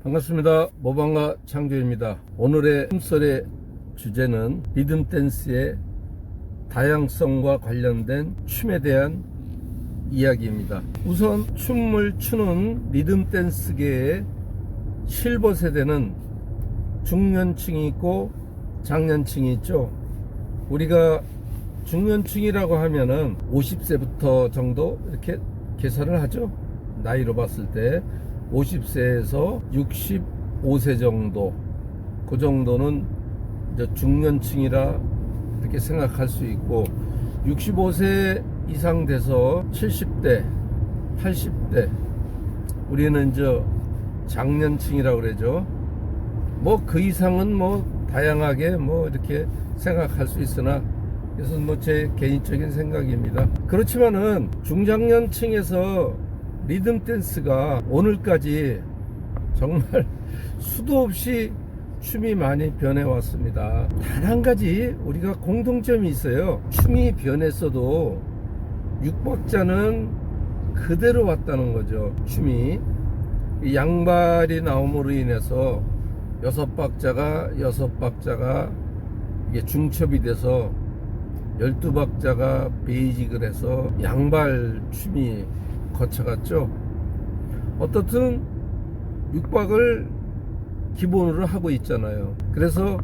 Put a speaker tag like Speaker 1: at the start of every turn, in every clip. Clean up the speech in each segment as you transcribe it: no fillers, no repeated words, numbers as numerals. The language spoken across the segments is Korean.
Speaker 1: 반갑습니다. 모방가 창조입니다. 오늘의 춤설의 주제는 리듬 댄스의 다양성과 관련된 춤에 대한 이야기입니다. 우선 춤을 추는 리듬 댄스계의 실버 세대는 중년층이 있고 장년층이 있죠. 우리가 중년층이라고 하면은 50세부터 정도 이렇게 계산을 하죠. 나이로 봤을 때 50세에서 65세 정도, 그 정도는 이제 중년층이라 이렇게 생각할 수 있고, 65세 이상 돼서 70대, 80대, 우리는 이제 장년층이라고 그러죠. 뭐 그 이상은 뭐 다양하게 뭐 이렇게 생각할 수 있으나, 이것은 뭐 제 개인적인 생각입니다. 그렇지만은 중장년층에서 리듬 댄스가 오늘까지 정말 수도 없이 춤이 많이 변해왔습니다. 단 한 가지 우리가 공통점이 있어요. 춤이 변했어도 6박자는 그대로 왔다는 거죠. 춤이 양발이 나옴으로 인해서 6박자가 이게 중첩이 돼서 12박자가 베이직을 해서 양발 춤이 거쳐갔죠. 어떻든 6박을 기본으로 하고 있잖아요. 그래서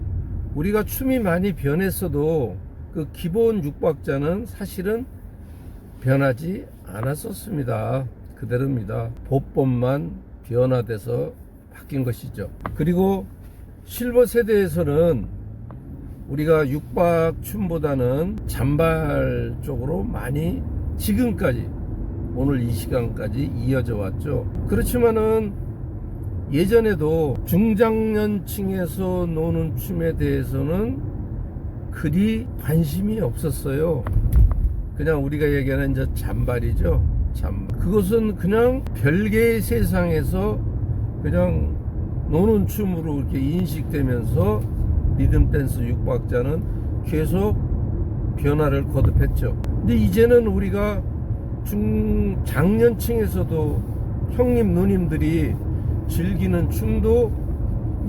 Speaker 1: 우리가 춤이 많이 변했어도 그 기본 6박자는 사실은 변하지 않았었습니다. 그대로입니다. 보법만 변화돼서 바뀐 것이죠. 그리고 실버 세대에서는 우리가 6박 춤보다는 잔발 쪽으로 많이 지금까지 오늘 이 시간까지 이어져 왔죠. 그렇지만은 예전에도 중장년층에서 노는 춤에 대해서는 그리 관심이 없었어요. 그냥 우리가 얘기하는 이제 잔발이죠. 잔발. 그것은 그냥 별개의 세상에서 그냥 노는 춤으로 이렇게 인식되면서 리듬 댄스 6박자는 계속 변화를 거듭했죠. 근데 이제는 우리가 장년층에서도 형님 누님들이 즐기는 춤도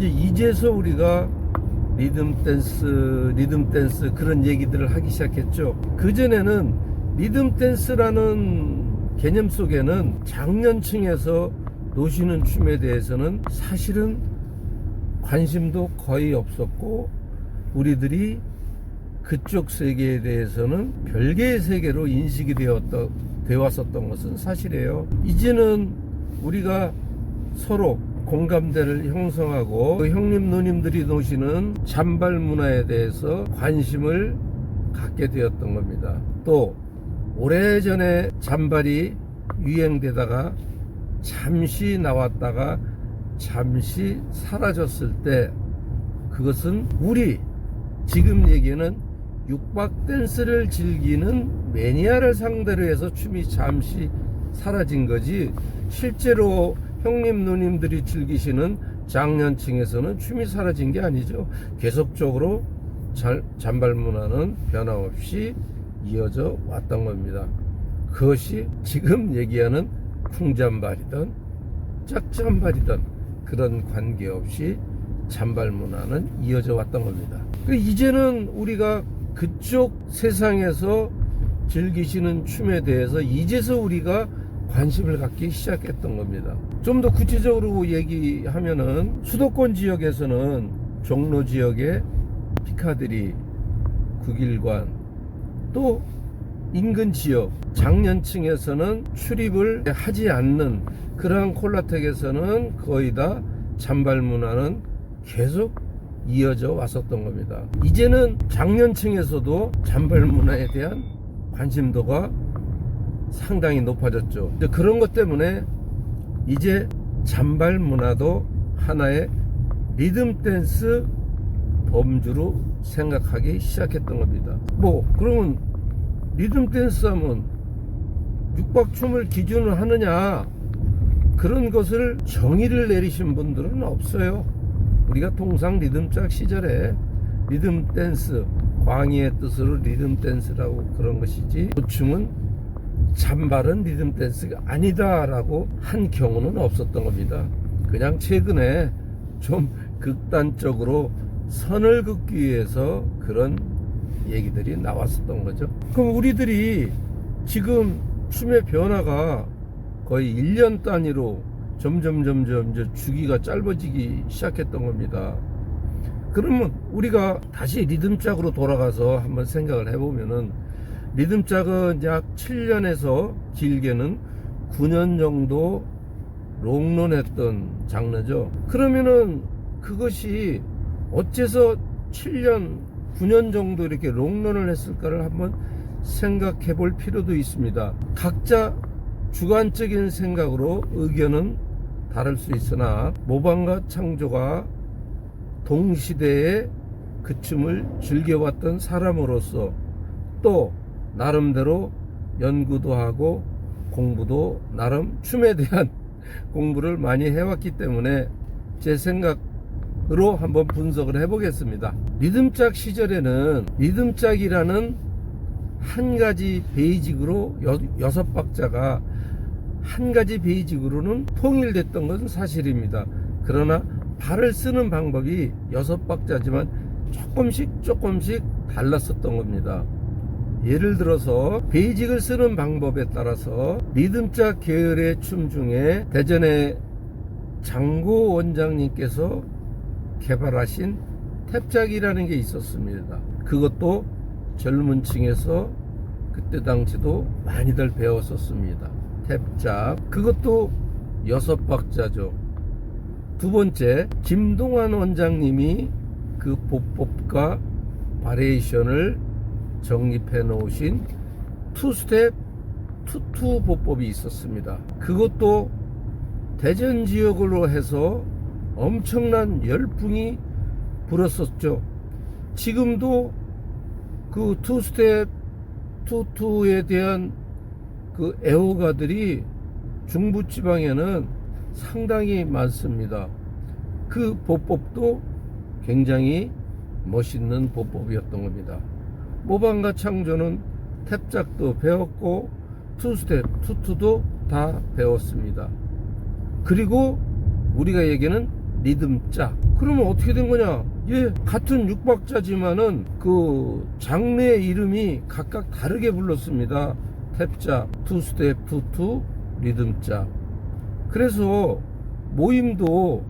Speaker 1: 이제서 우리가 리듬 댄스 그런 얘기들을 하기 시작했죠. 그전에는 리듬 댄스라는 개념 속에는 장년층에서 노시는 춤에 대해서는 사실은 관심도 거의 없었고, 우리들이 그쪽 세계에 대해서는 별개의 세계로 인식이 되었었던 것은 사실이에요. 이제는 우리가 서로 공감대를 형성하고 그 형님 누님들이 노시는 잔발 문화에 대해서 관심을 갖게 되었던 겁니다. 또 오래전에 잔발이 유행되다가 잠시 나왔다가 잠시 사라졌을 때, 그것은 우리 지금 얘기는 6박 댄스를 즐기는 매니아를 상대로 해서 춤이 잠시 사라진 거지, 실제로 형님 누님들이 즐기시는 장년층에서는 춤이 사라진 게 아니죠. 계속적으로 잔발 문화는 변함없이 이어져 왔던 겁니다. 그것이 지금 얘기하는 쿵잔발이든 짝잔발이든 그런 관계없이 잔발 문화는 이어져 왔던 겁니다. 이제는 우리가 그쪽 세상에서 즐기시는 춤에 대해서 이제서 우리가 관심을 갖기 시작했던 겁니다. 좀 더 구체적으로 얘기하면은 수도권 지역에서는 종로 지역의 피카디리, 국일관, 또 인근 지역 장년층에서는 출입을 하지 않는 그러한 콜라텍에서는 거의 다 잔발 문화는 계속 이어져 왔었던 겁니다. 이제는 장년층에서도 잔발 문화에 대한 관심도가 상당히 높아졌죠. 그런 것 때문에 이제 잔발 문화도 하나의 리듬 댄스 범주로 생각하기 시작했던 겁니다. 그러면 리듬 댄스 하면 6박 춤을 기준으로 하느냐, 그런 것을 정의를 내리신 분들은 없어요. 우리가 통상 리듬짝 시절에 리듬 댄스, 광의의 뜻으로 리듬 댄스라고 그런 것이지, 그 춤은 잔발은 리듬 댄스가 아니다라고 한 경우는 없었던 겁니다. 그냥 최근에 좀 극단적으로 선을 긋기 위해서 그런 얘기들이 나왔었던 거죠. 그럼 우리들이 지금 춤의 변화가 거의 1년 단위로 점점 이제 주기가 짧아지기 시작했던 겁니다. 그러면 우리가 다시 리듬짝으로 돌아가서 한번 생각을 해보면은, 리듬짝은 약 7년에서 길게는 9년 정도 롱런했던 장르죠. 그러면은 그것이 어째서 7년, 9년 정도 이렇게 롱런을 했을까를 한번 생각해 볼 필요도 있습니다. 각자 주관적인 생각으로 의견은 다를 수 있으나, 모방과 창조가 동시대에 그 춤을 즐겨왔던 사람으로서, 또 나름대로 연구도 하고 공부도 나름 춤에 대한 공부를 많이 해왔기 때문에 제 생각으로 한번 분석을 해보겠습니다. 리듬짝 시절에는 리듬짝이라는 한 가지 베이직으로 6박자가 한 가지 베이직으로는 통일됐던 것은 사실입니다. 그러나 발을 쓰는 방법이 6박자지만 조금씩 달랐었던 겁니다. 예를 들어서 베이직을 쓰는 방법에 따라서 리듬짝 계열의 춤 중에 대전의 장고 원장님께서 개발하신 탭짝이라는 게 있었습니다. 그것도 젊은 층에서 그때 당시도 많이들 배웠었습니다. 탭짝, 그것도 6박자죠. 두 번째, 김동환 원장님이 그 보법과 바리에이션을 정립해 놓으신 투스텝 투투 보법이 있었습니다. 그것도 대전 지역으로 해서 엄청난 열풍이 불었었죠. 지금도 그 투스텝 투투에 대한 그 애호가들이 중부지방에는 상당히 많습니다. 그 보법도 굉장히 멋있는 보법이었던 겁니다. 모방과 창조는 탭짝도 배웠고 투스텝, 투투도 다 배웠습니다. 그리고 우리가 얘기하는 리듬짝, 그러면 어떻게 된 거냐? 같은 6박자지만은 그 장르의 이름이 각각 다르게 불렀습니다. 탭짝, 투스텝, 투투, 리듬짝. 그래서 모임도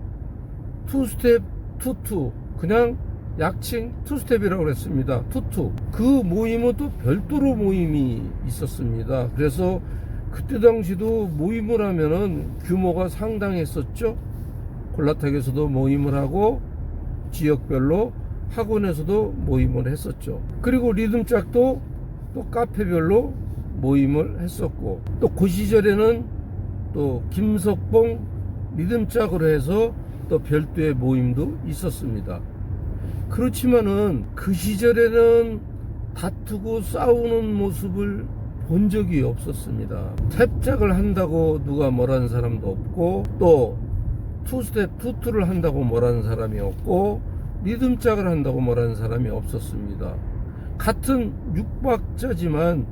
Speaker 1: 투스텝, 투투, 그냥 약칭 투스텝이라고 그랬습니다. 투투. 그 모임은 또 별도로 모임이 있었습니다. 그래서 그때 당시도 모임을 하면은 규모가 상당했었죠. 콜라텍에서도 모임을 하고 지역별로 학원에서도 모임을 했었죠. 그리고 리듬짝도 또 카페별로 모임을 했었고, 또 그 시절에는 또 김석봉 리듬짝으로 해서 또 별도의 모임도 있었습니다. 그렇지만은 그 시절에는 다투고 싸우는 모습을 본 적이 없었습니다. 탭짝을 한다고 누가 뭐라는 사람도 없고, 또 투스텝 투투를 한다고 뭐라는 사람이 없고, 리듬짝을 한다고 뭐라는 사람이 없었습니다. 같은 6박자지만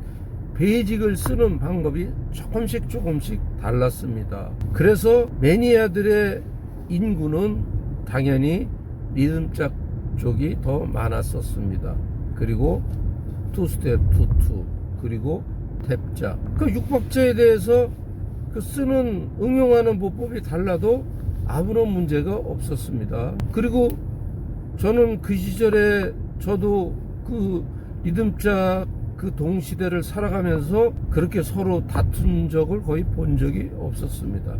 Speaker 1: 베이직을 쓰는 방법이 조금씩 달랐습니다. 그래서 매니아들의 인구는 당연히 리듬짝 쪽이 더 많았었습니다. 그리고 투스텝, 투투, 그리고 탭짝. 그 6박자에 대해서 그 쓰는 응용하는 보법이 달라도 아무런 문제가 없었습니다. 그리고 저는 그 시절에 저도 그 리듬짝 그 동시대를 살아가면서 그렇게 서로 다툰 적을 거의 본 적이 없었습니다.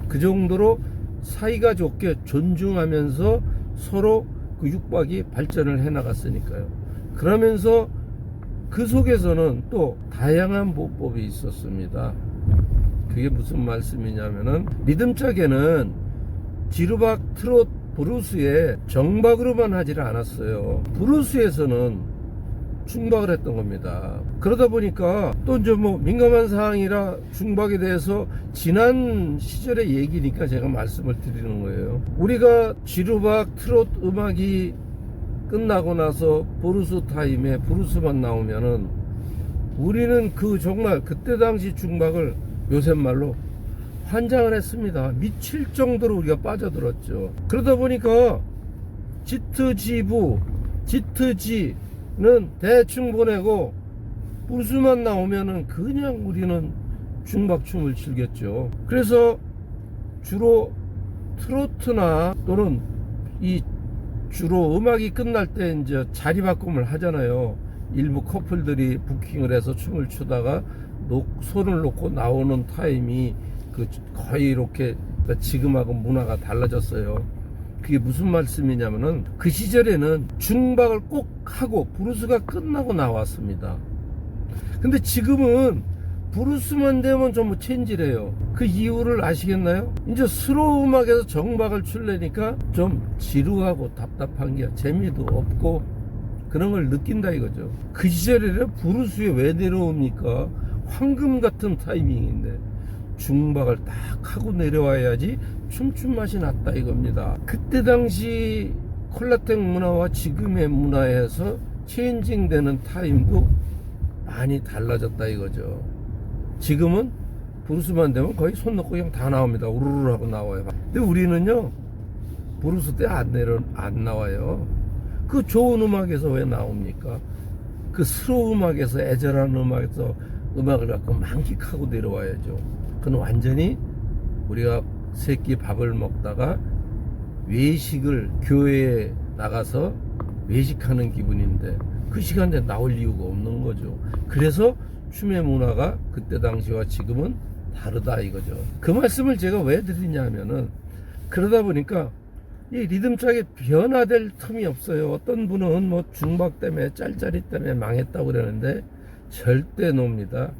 Speaker 1: 그 정도로 사이가 좋게 존중하면서 서로 그 육박이 발전을 해 나갔으니까요. 그러면서 그 속에서는 또 다양한 보법이 있었습니다. 그게 무슨 말씀이냐면은, 리듬짝에는 지루박, 트롯, 브루스에 정박으로만 하지를 않았어요. 브루스에서는 중박을 했던 겁니다. 그러다 보니까 또 이제 뭐 민감한 사항이라 중박에 대해서 지난 시절의 얘기니까 제가 말씀을 드리는 거예요. 우리가 지루박, 트롯 음악이 끝나고 나서 브루스 타임에 브루스만 나오면은 우리는 그 정말 그때 당시 중박을 요새 말로 환장을 했습니다. 미칠 정도로 우리가 빠져들었죠. 그러다 보니까 지트지부, 지트지는 대충 보내고 부르스만 나오면은 그냥 우리는 중박춤을 즐겼죠. 그래서 주로 트로트나 또는 이 주로 음악이 끝날 때 이제 자리 바꿈을 하잖아요. 일부 커플들이 부킹을 해서 춤을 추다가 손을 놓고 나오는 타임이 거의 이렇게 지금하고 문화가 달라졌어요. 그게 무슨 말씀이냐면은 그 시절에는 중박을 꼭 하고 부르스가 끝나고 나왔습니다. 근데 지금은 부르스만 되면 전부 체인지래요. 그 이유를 아시겠나요? 이제 스로우 음악에서 정박을 추려니까 좀 지루하고 답답한 게 재미도 없고 그런 걸 느낀다 이거죠. 그 시절에는 부르스에 왜 내려옵니까? 황금 같은 타이밍인데 중박을 딱 하고 내려와야지 춤춘 맛이 났다 이겁니다. 그때 당시 콜라텍 문화와 지금의 문화에서 체인징 되는 타임도 많이 달라졌다 이거죠. 지금은 부르스만 되면 거의 손 놓고 그냥 다 나옵니다. 우르르 하고 나와요. 근데 우리는요 부르스 때 안 나와요. 그 좋은 음악에서 왜 나옵니까? 그 스로우 음악에서, 애절한 음악에서 음악을 갖고 만끽하고 내려와야죠. 그건 완전히 우리가 세끼 밥을 먹다가 외식을, 교회에 나가서 외식하는 기분인데 그 시간에 나올 이유가 없는 거죠. 그래서 춤의 문화가 그때 당시와 지금은 다르다 이거죠. 그 말씀을 제가 왜 드리냐면은 그러다 보니까 이 리듬짝이 변화될 틈이 없어요. 어떤 분은 뭐 중박 때문에 짤짜리 때문에 망했다고 그러는데 절대 놉니다.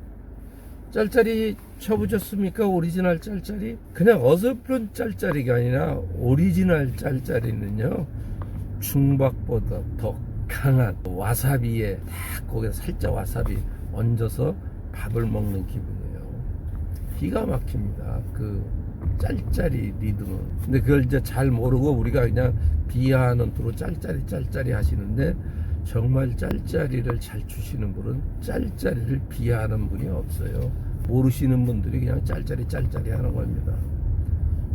Speaker 1: 짤짜리 쳐보셨습니까? 오리지널 짤짜리? 그냥 어설픈 짤짜리가 아니라 오리지널 짤짜리는요 중박보다 더 강한 와사비에 딱 거기에 살짝 와사비 얹어서 밥을 먹는 기분이에요. 기가 막힙니다. 그 짤짜리 리듬은. 근데 그걸 이제 잘 모르고 우리가 그냥 비하하는 투로 짤짜리 하시는데 정말 짤짜리를 잘 추시는 분은 짤짜리를 비하하는 분이 없어요. 모르시는 분들이 그냥 짤짜리 하는 겁니다.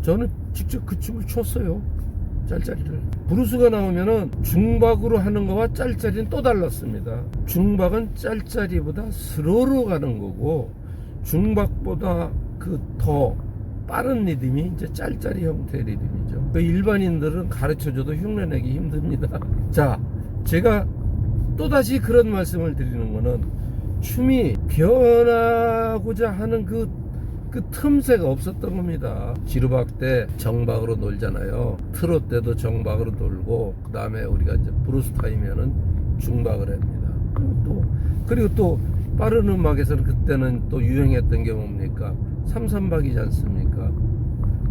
Speaker 1: 저는 직접 그 춤을 췄어요. 짤짜리를. 부르스가 나오면은 중박으로 하는 거와 짤짜리는 또 달랐습니다. 중박은 짤짜리보다 스로로 가는 거고 중박보다 그 더 빠른 리듬이 이제 짤짜리 형태의 리듬이죠. 그 일반인들은 가르쳐줘도 흉내내기 힘듭니다. 자, 제가 또다시 그런 말씀을 드리는 거는 춤이 변하고자 하는 그 틈새가 없었던 겁니다. 지루박 때 정박으로 놀잖아요. 트롯 때도 정박으로 놀고, 그 다음에 우리가 이제 브루스 타임에는 중박을 합니다. 그리고 또 빠른 음악에서는 그때는 또 유행했던 게 뭡니까? 삼삼박이지 않습니까?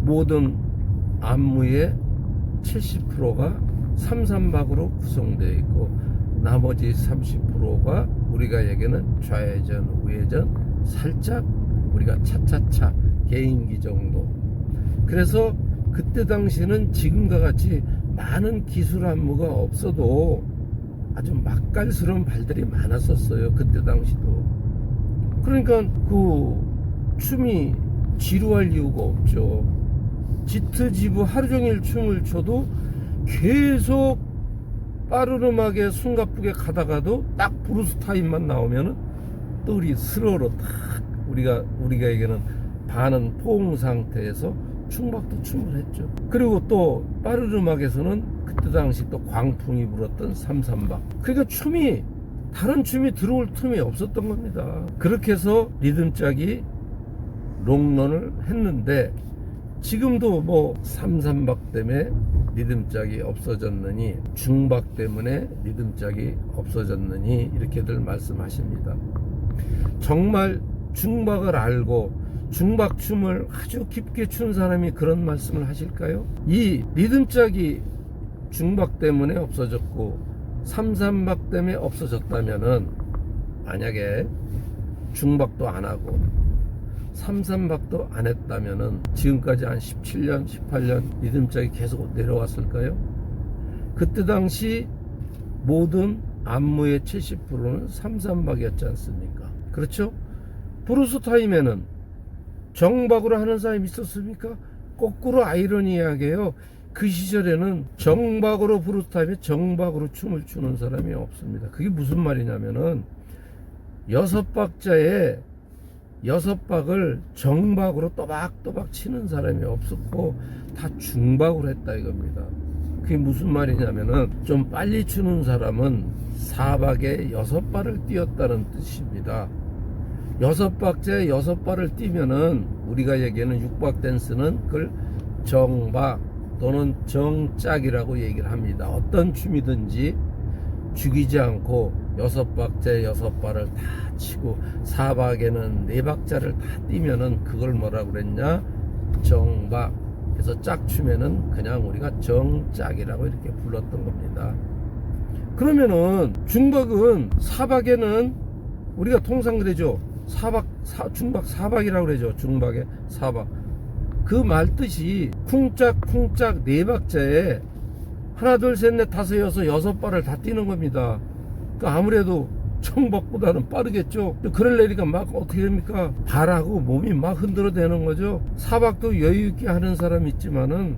Speaker 1: 모든 안무의 70%가 삼삼박으로 구성되어 있고 나머지 30%가 우리가 얘기하는 좌회전, 우회전, 살짝 우리가 차차차 개인기 정도. 그래서 그때 당시는 지금과 같이 많은 기술 안무가 없어도 아주 맛깔스러운 발들이 많았었어요. 그때 당시도. 그러니까 그 춤이 지루할 이유가 없죠. 지트지부 하루 종일 춤을 춰도 계속 빠른 음악에 숨가쁘게 가다가도 딱 브루스 타임만 나오면은 또 우리 스로로 딱 우리가 얘기하는 반은 포옹 상태에서 충박도 춤을 했죠. 그리고 또 빠른 음악에서는 그때 당시 또 광풍이 불었던 삼삼박. 그러니까 춤이 다른 춤이 들어올 틈이 없었던 겁니다. 그렇게 해서 리듬짝이 롱런을 했는데 지금도 뭐 삼삼박 때문에 리듬짝이 없어졌느니 중박 때문에 리듬짝이 없어졌느니 이렇게들 말씀하십니다. 정말 중박을 알고 중박춤을 아주 깊게 춘 사람이 그런 말씀을 하실까요? 이 리듬짝이 중박 때문에 없어졌고 삼삼박 때문에 없어졌다면은 만약에 중박도 안 하고 삼삼박도 안 했다면은 지금까지 한 17년, 18년 리듬짝이 계속 내려왔을까요? 그때 당시 모든 안무의 70%는 삼삼박이었지 않습니까? 그렇죠? 브루스 타임에는 정박으로 하는 사람이 있었습니까? 거꾸로 아이러니하게요. 그 시절에는 정박으로 부르타면 정박으로 춤을 추는 사람이 없습니다. 그게 무슨 말이냐면은 6박자에 6박을 정박으로 또박또박 치는 사람이 없었고 다 중박으로 했다 이겁니다. 그게 무슨 말이냐면은 좀 빨리 추는 사람은 4박에 6발을 띄었다는 뜻입니다. 6박자에 6발을 띄면은 우리가 얘기하는 6박 댄스는 그걸 정박 또는 정짝이라고 얘기를 합니다. 어떤 춤이든지 죽이지 않고 6박자에 6발을 다 치고 4박에는 4박자를 다 띄면은 그걸 뭐라고 그랬냐? 정박. 그래서 짝춤에는 그냥 우리가 정짝이라고 이렇게 불렀던 겁니다. 그러면은 중박은 4박에는 우리가 통상 그러죠. 중박 4박이라고 그러죠. 중박에 4박. 그 말 뜻이 쿵짝쿵짝 4박자에 하나 둘 셋 넷 다섯 여섯 6발을 다 뛰는 겁니다. 그러니까 아무래도 정박보다는 빠르겠죠. 그럴래니까 막 어떻게 됩니까? 발하고 몸이 막 흔들어대는 거죠. 4박도 여유있게 하는 사람 있지만은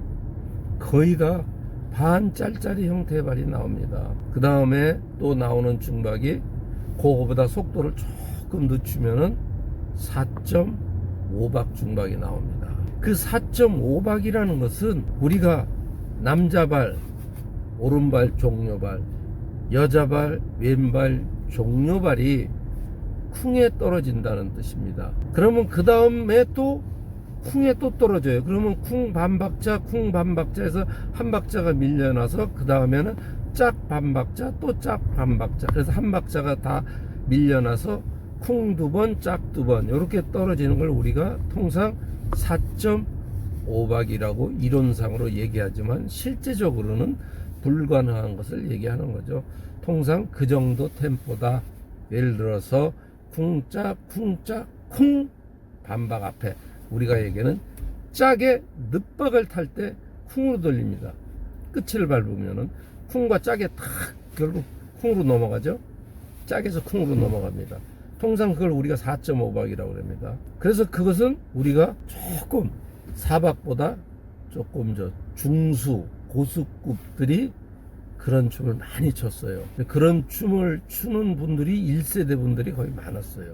Speaker 1: 거의 다 반 짤짜리 형태의 발이 나옵니다. 그 다음에 또 나오는 중박이 그거보다 속도를 조금 늦추면은 4.5박 중박이 나옵니다. 그 4.5박이라는 것은 우리가 남자발 오른발 종료발, 여자발 왼발 종료발이 쿵에 떨어진다는 뜻입니다. 그러면 그 다음에 또 쿵에 또 떨어져요. 그러면 쿵 반박자 해서 한 박자가 밀려나서 그 다음에는 짝 반박자 또 짝 반박자, 그래서 한 박자가 다 밀려나서 쿵 2번 짝 2번 이렇게 떨어지는 걸 우리가 통상 4.5박이라고 이론상으로 얘기하지만 실제적으로는 불가능한 것을 얘기하는 거죠. 통상 그 정도 템포다. 예를 들어서 쿵짝 쿵짝 쿵 반박 앞에 우리가 얘기하는 짝의 늦박을 탈 때 쿵으로 돌립니다. 끝을 밟으면은 쿵과 짝에 탁 결국 쿵으로 넘어가죠. 짝에서 쿵으로 넘어갑니다. 통상 그걸 우리가 4.5박이라고 합니다. 그래서 그것은 우리가 조금 4박보다 조금 중수 고수급들이 그런 춤을 많이 췄어요. 그런 춤을 추는 분들이 1세대 분들이 거의 많았어요.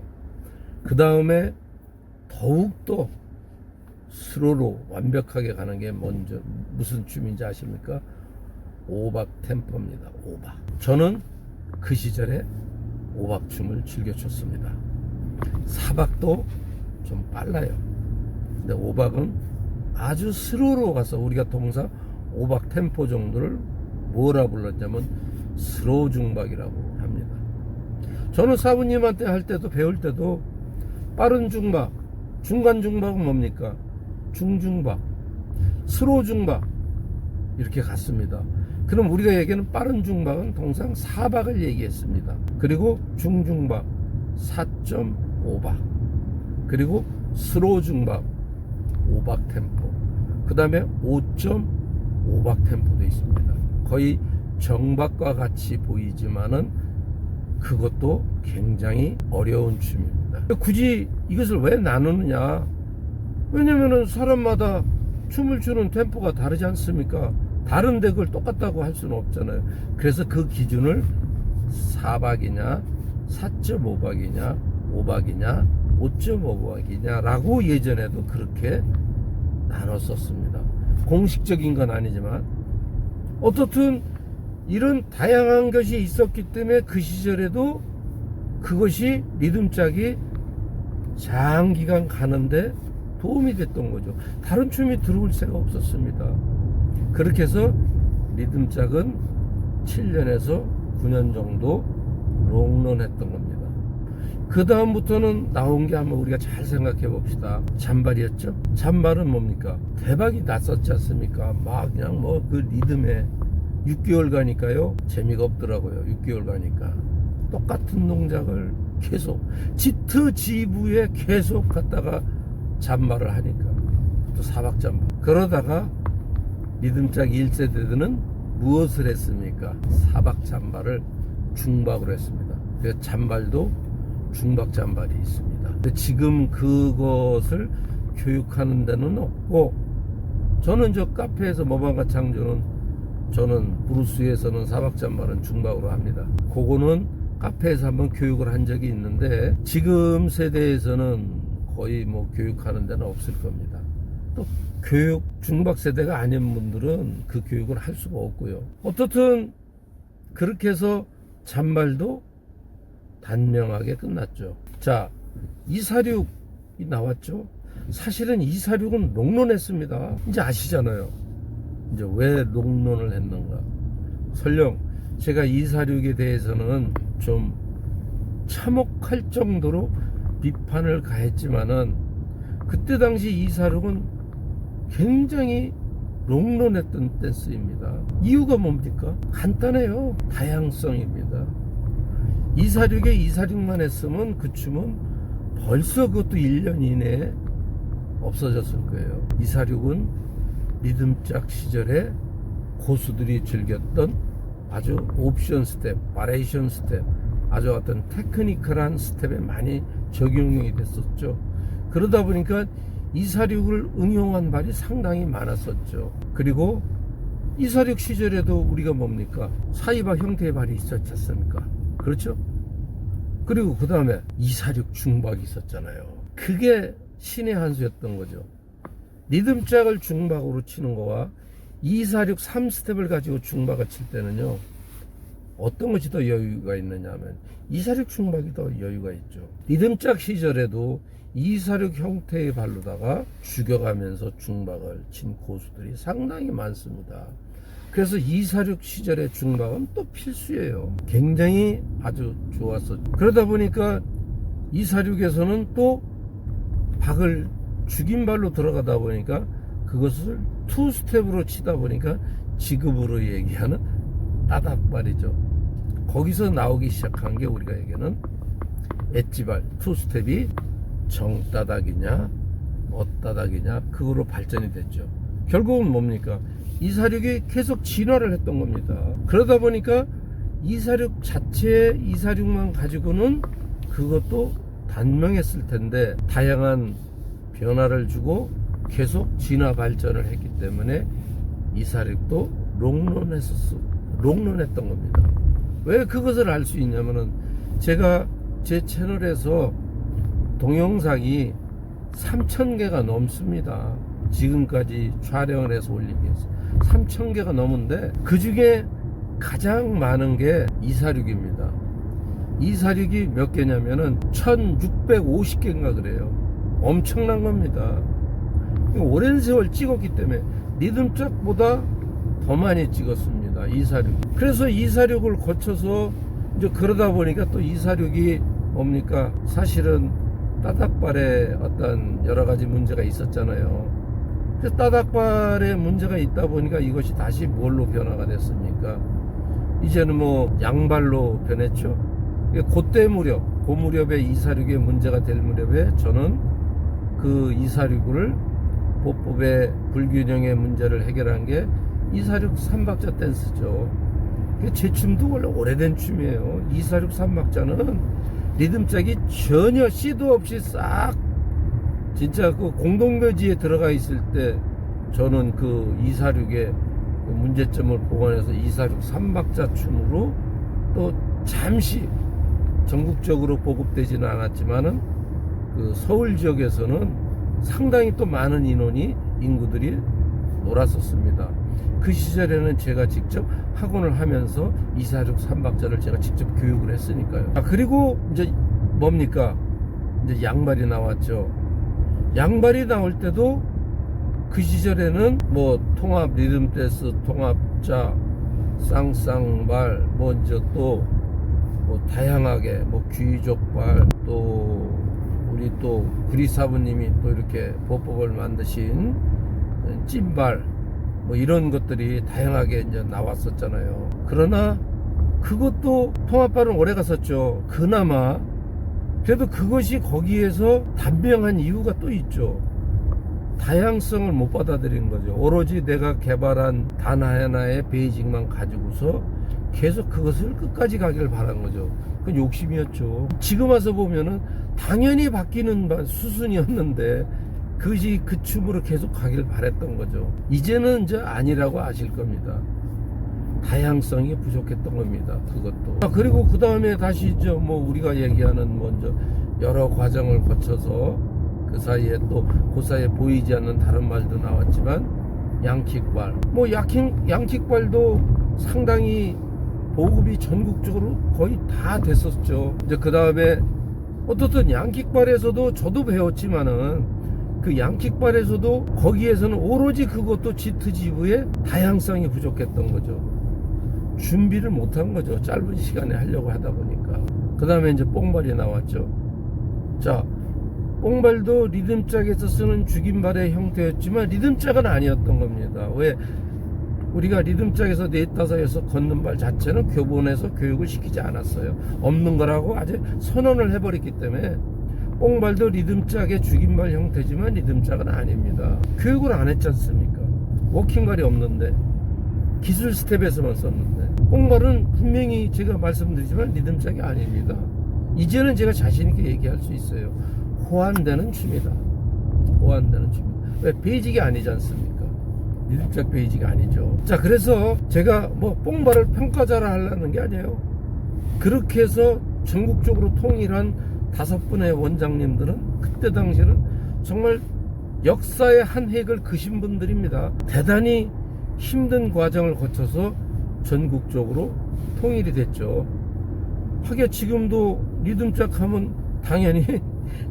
Speaker 1: 그 다음에 더욱더 스로로 완벽하게 가는 게 먼저 무슨 춤인지 아십니까? 5박 템포입니다. 5박. 저는 그 시절에 5박 춤을 즐겨 췄습니다. 4박도 좀 빨라요. 근데 5박은 아주 스로로 가서 우리가 통상 5박 템포 정도를 뭐라 불렀냐면 스로우 중박이라고 합니다. 저는 사부님한테 할 때도 배울 때도 빠른 중박, 중간 중박은 뭡니까? 중중박, 스로우 중박 이렇게 갔습니다. 그럼 우리가 얘기하는 빠른 중박은 통상 4박을 얘기했습니다. 그리고 중중박 4.5박, 그리고 스로우 중박 5박 템포, 그 다음에 5.5박 템포도 있습니다. 거의 정박과 같이 보이지만은 그것도 굉장히 어려운 춤입니다. 굳이 이것을 왜 나누느냐? 왜냐면은 사람마다 춤을 추는 템포가 다르지 않습니까? 다른데 그걸 똑같다고 할 수는 없잖아요. 그래서 그 기준을 4박이냐 4.5박이냐 5박이냐 5.5박이냐 라고 예전에도 그렇게 나눴었습니다. 공식적인 건 아니지만 어떻든 이런 다양한 것이 있었기 때문에 그 시절에도 그것이 리듬짝이 장기간 가는데 도움이 됐던 거죠. 다른 춤이 들어올 새가 없었습니다. 그렇게 해서 리듬짝은 7년에서 9년 정도 롱런 했던 겁니다. 그 다음부터는 나온 게 한번 우리가 잘 생각해 봅시다. 잔발이었죠. 잔발은 뭡니까? 대박이 났었지 않습니까? 막 그냥 뭐 그 리듬에 6개월 가니까요 재미가 없더라고요. 6개월 가니까 똑같은 동작을 계속 지트지부에 계속 갔다가 잔발을 하니까 또 4박 잔발. 그러다가 리듬짝 1세대들은 무엇을 했습니까? 4박 잔발을 중박으로 했습니다. 그래서 잔발도 중박 잔발이 있습니다. 근데 지금 그것을 교육하는 데는 없고, 저는 저 카페에서 모방가 창조는 저는 브루스에서는 사박자말은 중박으로 합니다. 그거는 카페에서 한번 교육을 한 적이 있는데 지금 세대에서는 거의 뭐 교육하는 데는 없을 겁니다. 또 교육 중박 세대가 아닌 분들은 그 교육을 할 수가 없고요. 어떻든 그렇게 해서 잔말도 단명하게 끝났죠. 자, 246이 나왔죠. 사실은 246은 롱런했습니다. 이제 아시잖아요. 이제 왜 롱런을 했는가. 설령 제가 246에 대해서는 좀 참혹할 정도로 비판을 가했지만은 그때 당시 246은 굉장히 롱런했던 댄스입니다. 이유가 뭡니까? 간단해요. 다양성입니다. 246에 246만 했으면 그 춤은 벌써 그것도 1년 이내에 없어졌을 거예요. 246은 리듬짝 시절에 고수들이 즐겼던 아주 옵션 스텝, 바레이션 스텝, 아주 어떤 테크니컬한 스텝에 많이 적용이 됐었죠. 그러다 보니까 246을 응용한 발이 상당히 많았었죠. 그리고 246 시절에도 우리가 뭡니까? 사이바 형태의 발이 있었지 않습니까? 그렇죠? 그리고 그 다음에 246 중박이 있었잖아요. 그게 신의 한 수였던 거죠. 리듬짝을 중박으로 치는 거와 246 3스텝을 가지고 중박을 칠 때는요, 어떤 것이 더 여유가 있느냐 하면 246 중박이 더 여유가 있죠. 리듬짝 시절에도 246 형태의 발로다가 죽여가면서 중박을 친 고수들이 상당히 많습니다. 그래서 246 시절의 중박은 또 필수예요. 굉장히 아주 좋았었죠. 그러다 보니까 246에서는 또 박을 죽인 발로 들어가다 보니까 그것을 투 스텝으로 치다 보니까 지금으로 얘기하는 따닥발이죠. 거기서 나오기 시작한 게 우리가 얘기하는 엣지발 투 스텝이 정따닥이냐 엇따닥이냐 그거로 발전이 됐죠. 결국은 뭡니까? 246이 계속 진화를 했던 겁니다. 그러다 보니까 246 자체 246만 가지고는 그것도 단명했을 텐데 다양한 변화를 주고 계속 진화 발전을 했기 때문에 246도 롱런했던 겁니다. 왜 그것을 알 수 있냐면은 제가 제 채널에서 동영상이 3,000개가 넘습니다. 지금까지 촬영을 해서 올린 게 3,000개가 넘은데 그 중에 가장 많은 게 246입니다. 246이 몇 개냐면은 1,650개인가 그래요. 엄청난 겁니다. 오랜 세월 찍었기 때문에 리듬짝보다 더 많이 찍었습니다. 246. 그래서 246을 거쳐서 이제 그러다 보니까 또 246이 뭡니까? 사실은 따닥발에 어떤 여러 가지 문제가 있었잖아요. 그래서 따닥발에 문제가 있다 보니까 이것이 다시 뭘로 변화가 됐습니까? 이제는 뭐 양발로 변했죠. 그때 무렵, 그 무렵에 246에 문제가 될 무렵에 저는 그 246을 보법의 불균형의 문제를 해결한 게 246 3박자 댄스죠. 제 춤도 원래 오래된 춤이에요. 246 3박자는 리듬짝이 전혀 씨도 없이 싹 진짜 그 공동묘지에 들어가 있을 때 저는 그 246의 그 문제점을 보완해서 246 3박자 춤으로 또 잠시 전국적으로 보급되지는 않았지만은 그 서울 지역에서는 상당히 또 많은 인구들이 놀았었습니다. 그 시절에는 제가 직접 학원을 하면서 246 3박자를 제가 직접 교육을 했으니까요. 그리고 이제 뭡니까? 이제 양발이 나왔죠. 양발이 나올 때도 그 시절에는 뭐 통합 리듬 댄스, 통합자, 쌍쌍발, 뭐 이제 또 뭐 다양하게 뭐 귀족발, 또 우리 또 구리사부님이 또 이렇게 보법을 만드신 찐발, 뭐 이런 것들이 다양하게 이제 나왔었잖아요. 그러나 그것도 통합발은 오래 갔었죠. 그나마 그래도 그것이 거기에서 단명한 이유가 또 있죠. 다양성을 못 받아들인 거죠. 오로지 내가 개발한 단 하나의 베이직만 가지고서 계속 그것을 끝까지 가기를 바란 거죠. 그건 욕심이었죠. 지금 와서 보면은 당연히 바뀌는 수순이었는데 그것이 그 춤으로 계속 가길 바랬던 거죠. 이제는 이제 아니라고 아실 겁니다. 다양성이 부족했던 겁니다. 그것도. 그리고 그 다음에 다시 뭐 우리가 얘기하는 먼저 여러 과정을 거쳐서 그 사이에 또 그 사이에 보이지 않는 다른 말도 나왔지만 양킥발. 뭐 양킥발도 상당히 보급이 전국적으로 거의 다 됐었죠. 이제 그 다음에 어떻든 양킥발에서도 저도 배웠지만은 그 양킥발에서도 거기에서는 오로지 그것도 지트지브의 다양성이 부족했던 거죠. 준비를 못한 거죠. 짧은 시간에 하려고 하다 보니까. 그 다음에 이제 뽕발이 나왔죠. 자, 뽕발도 리듬짝에서 쓰는 죽임발의 형태였지만 리듬짝은 아니었던 겁니다. 왜? 우리가 리듬짝에서 넷다섯에서 걷는 발 자체는 교본에서 교육을 시키지 않았어요. 없는 거라고 아주 선언을 해버렸기 때문에 뽕발도 리듬짝의 죽임발 형태지만 리듬짝은 아닙니다. 교육을 안 했지 않습니까? 워킹발이 없는데 기술 스텝에서만 썼는데 뽕발은 분명히 제가 말씀드리지만 리듬짝이 아닙니다. 이제는 제가 자신있게 얘기할 수 있어요. 호환되는 춤이다. 호환되는 춤이다. 왜? 베이직이 아니지 않습니까? 리듬짝 베이직이 아니죠. 자, 그래서 제가 뭐 뽕발을 평가자라 하려는 게 아니에요. 그렇게 해서 전국적으로 통일한 5분의 원장님들은 그때 당시에는 정말 역사의 한 획을 그신 분들입니다. 대단히 힘든 과정을 거쳐서 전국적으로 통일이 됐죠. 하게 지금도 리듬짝 하면 당연히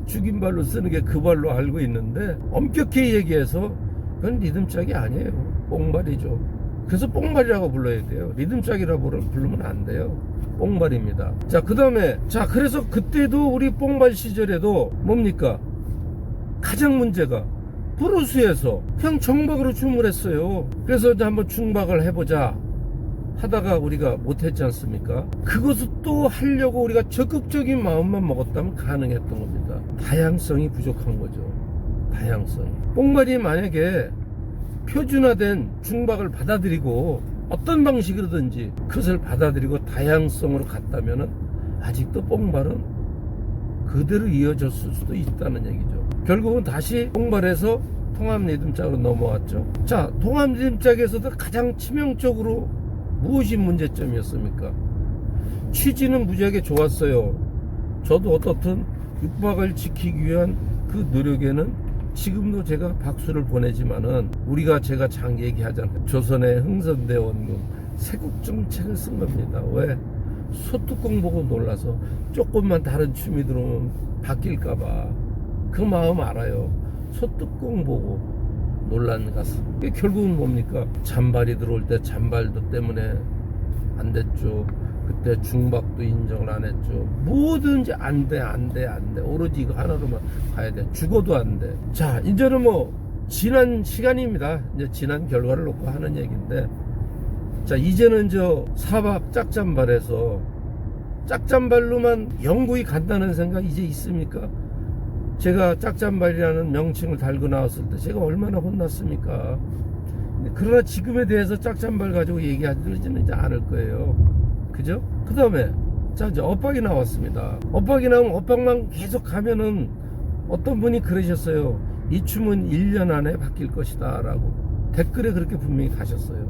Speaker 1: 죽임발로 쓰는 게 그 발로 알고 있는데 엄격히 얘기해서 그건 리듬짝이 아니에요. 뽕발이죠. 그래서 뽕발이라고 불러야 돼요. 리듬짝이라고 부르면 안 돼요. 뽕발입니다. 자, 그 다음에 그래서 그때도 우리 뽕발 시절에도 뭡니까? 가장 문제가 브루스에서 그냥 정박으로 춤을 했어요. 그래서 이제 한번 중박을 해보자 하다가 우리가 못했지 않습니까? 그것을 또 하려고 우리가 적극적인 마음만 먹었다면 가능했던 겁니다. 다양성이 부족한 거죠. 다양성이. 뽕발이 만약에 표준화된 중박을 받아들이고 어떤 방식이든지 그것을 받아들이고 다양성으로 갔다면 아직도 뽕발은 그대로 이어졌을 수도 있다는 얘기죠. 결국은 다시 뽕발에서 통합 리듬짝으로 넘어왔죠. 자, 통합 리듬짝에서도 가장 치명적으로 무엇이 문제점이었습니까? 취지는 무지하게 좋았어요. 저도 어떻든 육박을 지키기 위한 그 노력에는 지금도 제가 박수를 보내지만은 우리가 제가 장 얘기하잖아요. 조선의 흥선대 원군 세국정책을 쓴 겁니다. 왜? 소뚜껑 보고 놀라서 조금만 다른 춤이 들어오면 바뀔까봐 그 마음 알아요. 소뚜껑 보고 놀란 가수. 이게 결국은 뭡니까? 잔발이 들어올 때 잔발도 때문에 안 됐죠. 그때 중박도 인정을 안 했죠. 뭐든지 안 돼. 오로지 이거 하나로만 가야 돼. 죽어도 안 돼. 자, 이제는 뭐 지난 시간입니다. 이제 지난 결과를 놓고 하는 얘기인데, 자, 이제는 사박 짝잠발에서 짝잠발로만 영구히 간다는 생각 이제 있습니까? 제가 짝잠발이라는 명칭을 달고 나왔을 때 제가 얼마나 혼났습니까? 그러나 지금에 대해서 짝잠발 가지고 얘기하지는 이제 않을 거예요. 그죠? 그 다음에 이제 엇박이 나왔습니다. 엇박이 나오면 엇박만 계속 가면은 어떤 분이 그러셨어요. 이 춤은 1년 안에 바뀔 것이다 라고 댓글에 그렇게 분명히 가셨어요.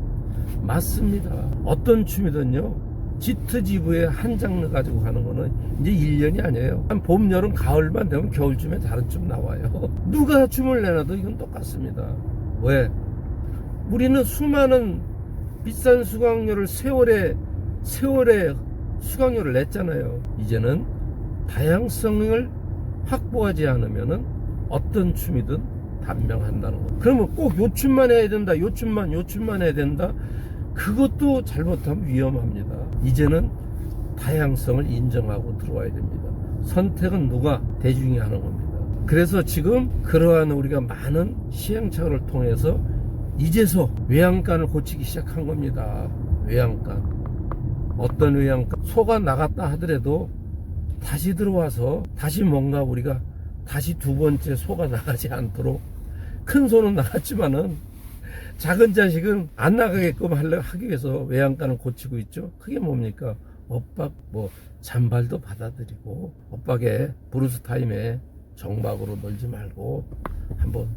Speaker 1: 맞습니다. 어떤 춤이든요, 지트지브의 한 장르 가지고 가는 거는 이제 1년이 아니에요. 한 봄, 여름, 가을만 되면 겨울쯤에 다른 춤 나와요. 누가 춤을 내놔도 이건 똑같습니다. 왜? 우리는 수많은 비싼 수강료를 세월에 수강료를 냈잖아요. 이제는 다양성을 확보하지 않으면은 어떤 춤이든 단명한다는 거. 그러면 꼭 요 춤만 해야 된다. 요 춤만 해야 된다. 그것도 잘못하면 위험합니다. 이제는 다양성을 인정하고 들어와야 됩니다. 선택은 누가? 대중이 하는 겁니다. 그래서 지금 그러한 우리가 많은 시행착오를 통해서 이제서 외양간을 고치기 시작한 겁니다. 외양간. 어떤 외양간? 소가 나갔다 하더라도 다시 들어와서 다시 뭔가 우리가 다시 두 번째 소가 나가지 않도록, 큰 소는 나갔지만은 작은 자식은 안 나가게끔 하기 위해서 외양간을 고치고 있죠. 그게 뭡니까? 엇박, 잔발도 받아들이고, 엇박에 브루스 타임에 정박으로 놀지 말고 한번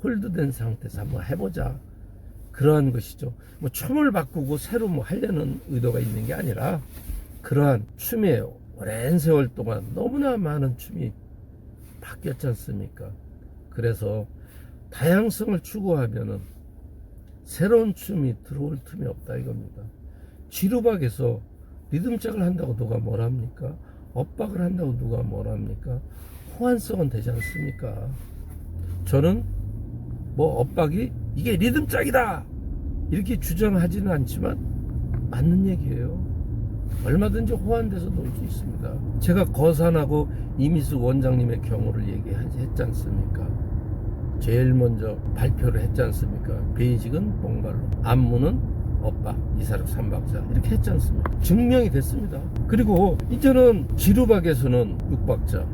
Speaker 1: 홀드된 상태에서 한번 해보자. 그러한 것이죠. 뭐 춤을 바꾸고 새로 뭐 하려는 의도가 있는 게 아니라 그러한 춤에 오랜 세월 동안 너무나 많은 춤이 바뀌었지 않습니까? 그래서 다양성을 추구하면은 새로운 춤이 들어올 틈이 없다 이겁니다. 지루박에서 리듬짝을 한다고 누가 뭐랍니까? 엇박을 한다고 누가 뭐랍니까? 호환성은 되지 않습니까? 저는 뭐 엇박이 이게 리듬짝이다 이렇게 주장하지는 않지만 맞는 얘기예요. 얼마든지 호환돼서 놀 수 있습니다. 제가 거산하고 이미숙 원장님의 경우를 얘기했지 않습니까? 제일 먼저 발표를 했지 않습니까? 베이직은 뽕발로, 안무는 엇박, 이사륙 삼박자 이렇게 했지 않습니까? 증명이 됐습니다. 그리고 이제는 지루박에서는 육박자,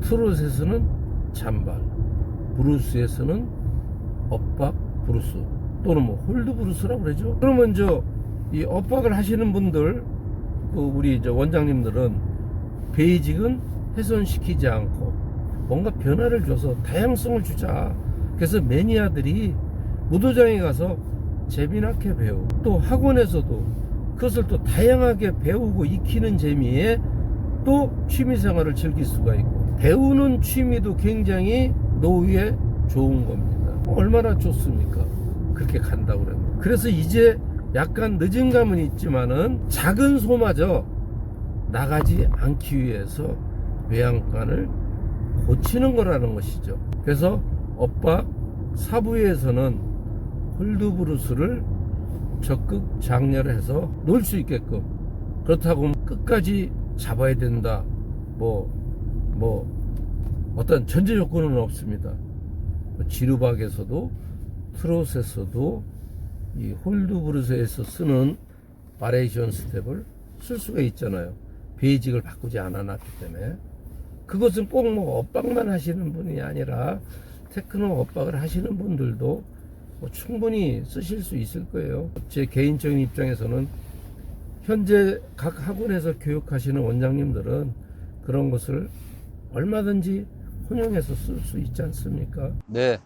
Speaker 1: 트롯에서는 잔발, 브루스에서는 엇박, 브루스 또는 뭐 홀드 브루스라고 그러죠. 그러면 이 엇박을 하시는 분들, 우리 원장님들은 베이직은 훼손시키지 않고 뭔가 변화를 줘서 다양성을 주자. 그래서 매니아들이 무도장에 가서 재미나게 배우고 또 학원에서도 그것을 또 다양하게 배우고 익히는 재미에 또 취미생활을 즐길 수가 있고, 배우는 취미도 굉장히 노후에 좋은 겁니다. 얼마나 좋습니까? 그렇게 간다고 그러면. 그래서 이제 약간 늦은 감은 있지만은 작은 소마저 나가지 않기 위해서 외양간을 고치는 거라는 것이죠. 그래서 엇박 사부에서는 홀드브루스를 적극 장려해서 놀 수 있게끔, 그렇다고 끝까지 잡아야 된다 뭐 어떤 전제 조건은 없습니다. 지루박에서도 트롯에서도 이 홀드브루스에서 쓰는 바레이션 스텝을 쓸 수가 있잖아요. 베이직을 바꾸지 않아놨기 때문에. 그것은 꼭 뭐 엇박만 하시는 분이 아니라 테크노 엇박을 하시는 분들도 뭐 충분히 쓰실 수 있을 거예요. 제 개인적인 입장에서는 현재 각 학원에서 교육하시는 원장님들은 그런 것을 얼마든지 혼용해서 쓸 수 있지 않습니까? 네,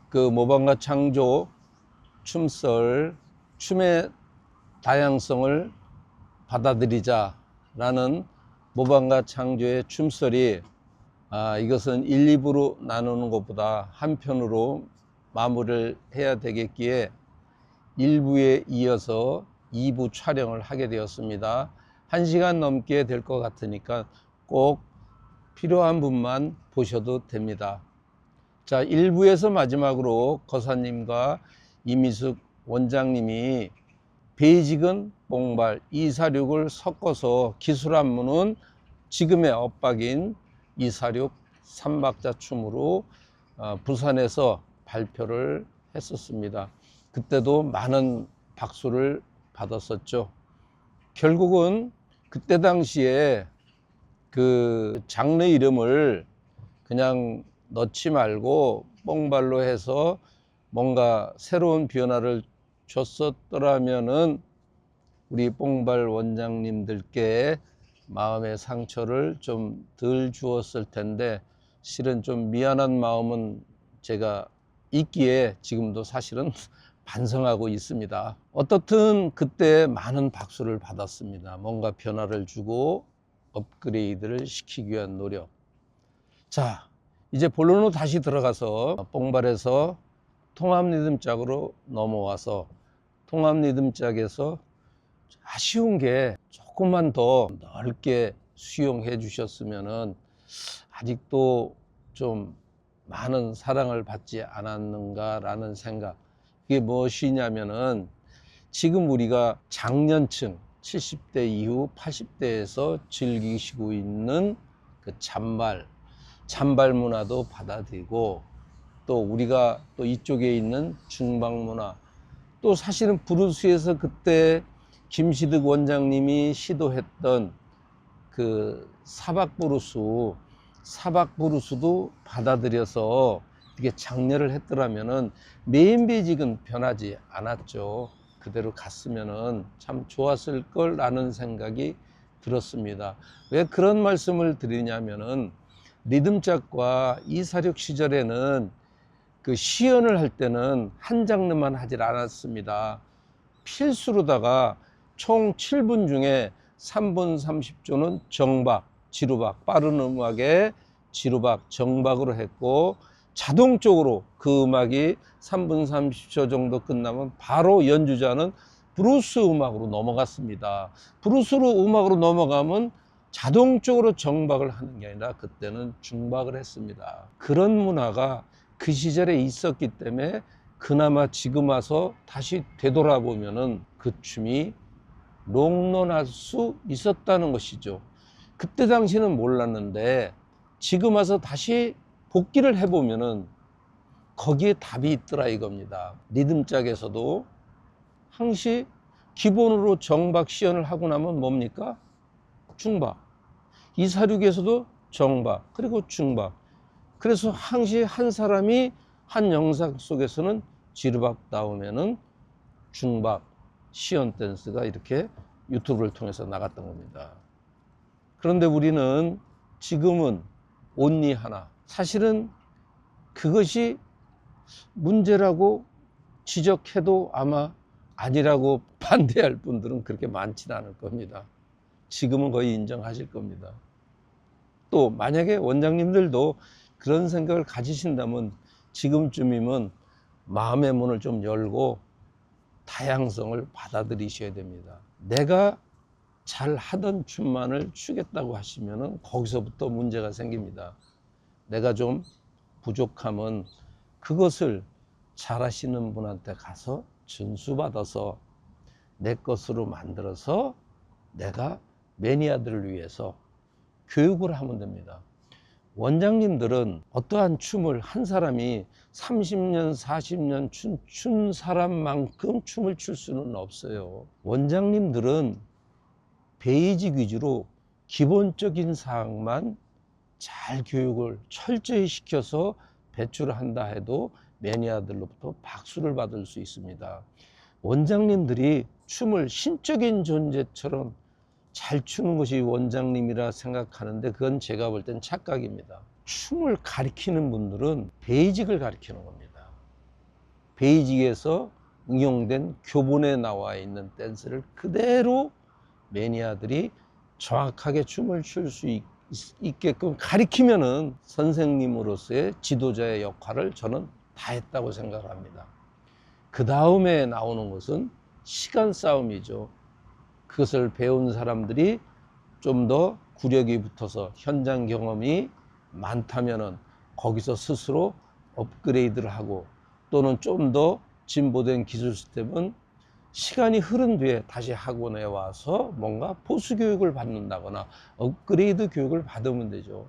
Speaker 1: 그 모방과 창조, 춤설, 춤의 다양성을 받아들이자라는 모방과 창조의 춤설이 이것은 1, 2부로 나누는 것보다 한 편으로 마무리를 해야 되겠기에 1부에 이어서 2부 촬영을 하게 되었습니다. 1시간 넘게 될 것 같으니까 꼭 필요한 분만 보셔도 됩니다. 자, 1부에서 마지막으로 거사님과 이미숙 원장님이 베이직은 뽕발, 246을 섞어서 기술 안무는 지금의 엇박인 246 삼박자 춤으로 부산에서 발표를 했었습니다. 그때도 많은 박수를 받았었죠. 결국은 그때 당시에 그 장르 이름을 그냥 넣지 말고 뽕발로 해서 뭔가 새로운 변화를 줬었더라면은 우리 뽕발 원장님들께 마음의 상처를 좀 덜 주었을 텐데, 실은 좀 미안한 마음은 제가 있기에 지금도 사실은 반성하고 있습니다. 어떻든 그때 많은 박수를 받았습니다. 뭔가 변화를 주고 업그레이드를 시키기 위한 노력. 자, 이제 본론으로 다시 들어가서 뽕발에서 통합 리듬짝으로 넘어와서 통합 리듬짝에서 아쉬운 게 조금만 더 넓게 수용해 주셨으면은 아직도 좀 많은 사랑을 받지 않았는가라는 생각. 이게 무엇이냐면은 지금 우리가 장년층 70대 이후 80대에서 즐기시고 있는 그 잔발 문화도 받아들이고, 또 우리가 또 이쪽에 있는 중박 문화, 또 사실은 브루스에서 그때 김시득 원장님이 시도했던 그 사박 브루스도 받아들여서 이게 장려를 했더라면은 메인 베이직은 변하지 않았죠. 그대로 갔으면은 참 좋았을 거라는 생각이 들었습니다. 왜 그런 말씀을 드리냐면은 리듬짝과 이사륙 시절에는 그 시연을 할 때는 한 장르만 하질 않았습니다. 필수로다가 총 7분 중에 3분 30초는 정박, 지루박, 빠른 음악에 지루박, 정박으로 했고, 자동적으로 그 음악이 3분 30초 정도 끝나면 바로 연주자는 브루스 음악으로 넘어갔습니다. 브루스로 음악으로 넘어가면 자동적으로 정박을 하는 게 아니라 그때는 중박을 했습니다. 그런 문화가 그 시절에 있었기 때문에 그나마 지금 와서 다시 되돌아보면은 그 춤이 롱런할 수 있었다는 것이죠. 그때 당시는 몰랐는데 지금 와서 다시 복기를 해보면은 거기에 답이 있더라 이겁니다. 리듬짝에서도 항시 기본으로 정박 시연을 하고 나면 뭡니까? 중박. 이사륙에서도 정박 그리고 중박. 그래서 항시 한 사람이 한 영상 속에서는 지루박 나오면은 중박 시연 댄스가 이렇게 유튜브를 통해서 나갔던 겁니다. 그런데 우리는 지금은 온리 하나, 사실은 그것이 문제라고 지적해도 아마 아니라고 반대할 분들은 그렇게 많지는 않을 겁니다. 지금은 거의 인정하실 겁니다. 또 만약에 원장님들도 그런 생각을 가지신다면 지금쯤이면 마음의 문을 좀 열고 다양성을 받아들이셔야 됩니다. 내가 잘 하던 춤만을 추겠다고 하시면 거기서부터 문제가 생깁니다. 내가 좀 부족하면 그것을 잘하시는 분한테 가서 전수받아서 내 것으로 만들어서 내가 매니아들을 위해서 교육을 하면 됩니다. 원장님들은 어떠한 춤을 한 사람이 30년, 40년 춘 사람만큼 춤을 출 수는 없어요. 원장님들은 베이직 위주로 기본적인 사항만 잘 교육을 철저히 시켜서 배출을 한다 해도 매니아들로부터 박수를 받을 수 있습니다. 원장님들이 춤을 신적인 존재처럼 잘 추는 것이 원장님이라 생각하는데 그건 제가 볼 땐 착각입니다. 춤을 가리키는 분들은 베이직을 가리키는 겁니다. 베이직에서 응용된 교본에 나와 있는 댄스를 그대로 매니아들이 정확하게 춤을 출 수 있게끔 가리키면은 선생님으로서의 지도자의 역할을 저는 다 했다고 생각합니다. 그 다음에 나오는 것은 시간 싸움이죠. 그것을 배운 사람들이 좀 더 구력이 붙어서 현장 경험이 많다면은 거기서 스스로 업그레이드를 하고 또는 좀 더 진보된 기술 시스템은 시간이 흐른 뒤에 다시 학원에 와서 뭔가 보수 교육을 받는다거나 업그레이드 교육을 받으면 되죠.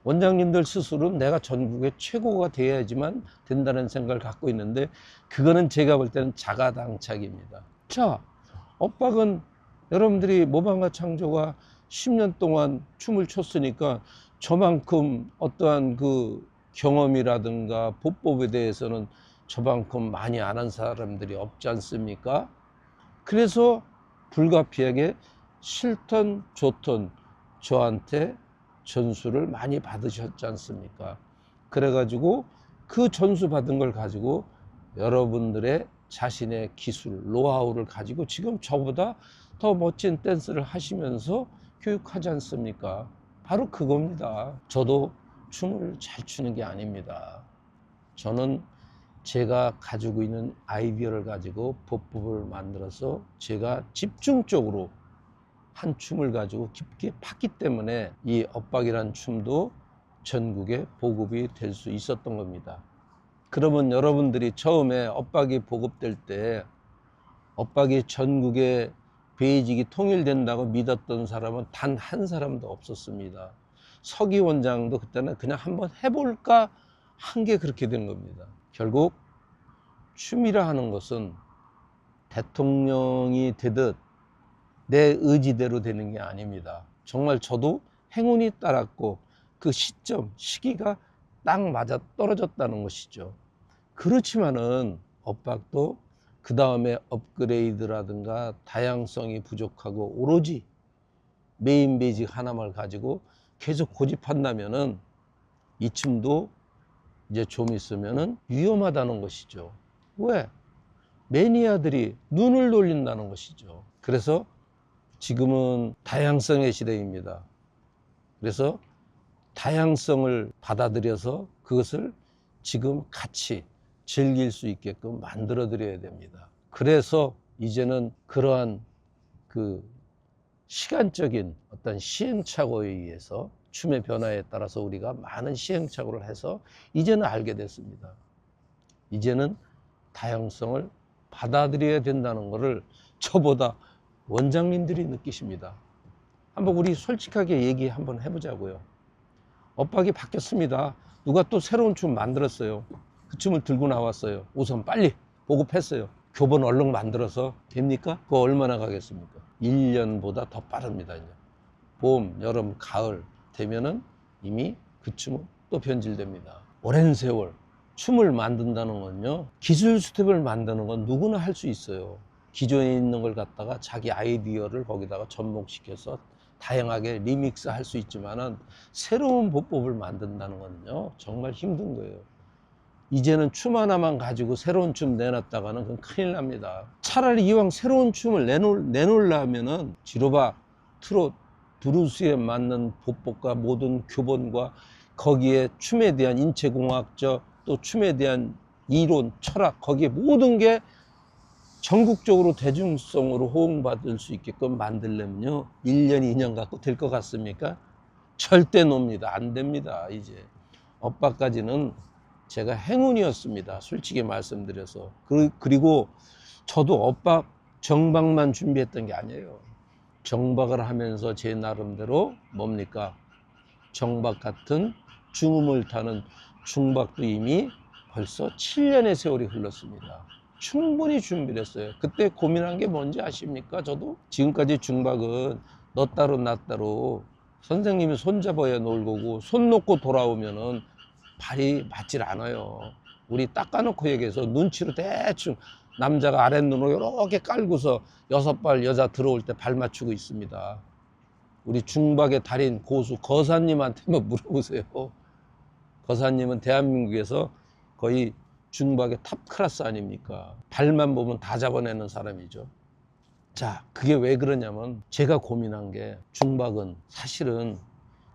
Speaker 1: 원장님들 스스로는 내가 전국의 최고가 돼야지만 된다는 생각을 갖고 있는데 그거는 제가 볼 때는 자가당착입니다. 자, 엇박은 여러분들이 모방과 창조가 10년 동안 춤을 췄으니까 저만큼 어떠한 그 경험이라든가 보법에 대해서는 저만큼 많이 아는 사람들이 없지 않습니까? 그래서 불가피하게 싫던 좋던 저한테 전수를 많이 받으셨지 않습니까? 그래가지고 그 전수 받은 걸 가지고 여러분들의 자신의 기술, 노하우를 가지고 지금 저보다 더 멋진 댄스를 하시면서 교육하지 않습니까? 바로 그겁니다. 저도 춤을 잘 추는 게 아닙니다. 저는 제가 가지고 있는 아이디어를 가지고 보법을 만들어서 제가 집중적으로 한 춤을 가지고 깊게 팠기 때문에 이 엇박이란 춤도 전국에 보급이 될 수 있었던 겁니다. 그러면 여러분들이 처음에 엇박이 보급될 때 엇박이 전국에 베이직이 통일된다고 믿었던 사람은 단 한 사람도 없었습니다. 서기 원장도 그때는 그냥 한번 해볼까 한 게 그렇게 된 겁니다. 결국 춤이라 하는 것은 대통령이 되듯 내 의지대로 되는 게 아닙니다. 정말 저도 행운이 따랐고 그 시기가 딱 맞아 떨어졌다는 것이죠. 그렇지만은 엇박도 그 다음에 업그레이드라든가 다양성이 부족하고 오로지 메인 베이직 하나만 가지고 계속 고집한다면은 이 춤도 이제 좀 있으면은 위험하다는 것이죠. 왜? 매니아들이 눈을 돌린다는 것이죠. 그래서 지금은 다양성의 시대입니다. 그래서 다양성을 받아들여서 그것을 지금 같이 즐길 수 있게끔 만들어 드려야 됩니다. 그래서 이제는 그러한 그 시간적인 어떤 시행착오에 의해서 춤의 변화에 따라서 우리가 많은 시행착오를 해서 이제는 알게 됐습니다. 이제는 다양성을 받아들여야 된다는 것을 저보다 원장님들이 느끼십니다. 한번 우리 솔직하게 얘기 한번 해보자고요. 엇박이 바뀌었습니다. 누가 또 새로운 춤 만들었어요. 그 춤을 들고 나왔어요. 우선 빨리 보급했어요. 교본 얼른 만들어서 됩니까? 그거 얼마나 가겠습니까? 1년보다 더 빠릅니다. 이제. 봄, 여름, 가을 되면은 이미 그 춤은 또 변질됩니다. 오랜 세월 춤을 만든다는 건요, 기술 스텝을 만드는 건 누구나 할 수 있어요. 기존에 있는 걸 갖다가 자기 아이디어를 거기다가 접목시켜서 다양하게 리믹스 할 수 있지만은 새로운 보법을 만든다는 건요 정말 힘든 거예요. 이제는 춤 하나만 가지고 새로운 춤 내놨다가는 그건 큰일 납니다. 차라리 이왕 새로운 춤을 내놓으려면은 지로바, 트롯, 브루스에 맞는 보법과 모든 교본과 거기에 춤에 대한 인체공학적 또 춤에 대한 이론, 철학, 거기에 모든 게 전국적으로 대중성으로 호응받을 수 있게끔 만들려면요 1년, 2년 갖고 될 것 같습니까? 절대 놉니다. 안 됩니다. 이제 엇박까지는 제가 행운이었습니다. 솔직히 말씀드려서. 그리고 저도 엇박 정박만 준비했던 게 아니에요. 정박을 하면서 제 나름대로 뭡니까? 정박 같은 중음을 타는 중박도 이미 벌써 7년의 세월이 흘렀습니다. 충분히 준비를 했어요. 그때 고민한 게 뭔지 아십니까? 저도 지금까지 중박은 너 따로 나 따로 선생님이 손잡아야 놀 거고 손 놓고 돌아오면은 발이 맞질 않아요. 우리 닦아놓고 얘기해서 눈치로 대충 남자가 아랫눈으로 이렇게 깔고서 6발 여자 들어올 때 발 맞추고 있습니다. 우리 중박의 달인 고수 거사님한테만 물어보세요. 거사님은 대한민국에서 거의 중박의 탑 클래스 아닙니까? 발만 보면 다 잡아내는 사람이죠. 자, 그게 왜 그러냐면 제가 고민한 게 중박은 사실은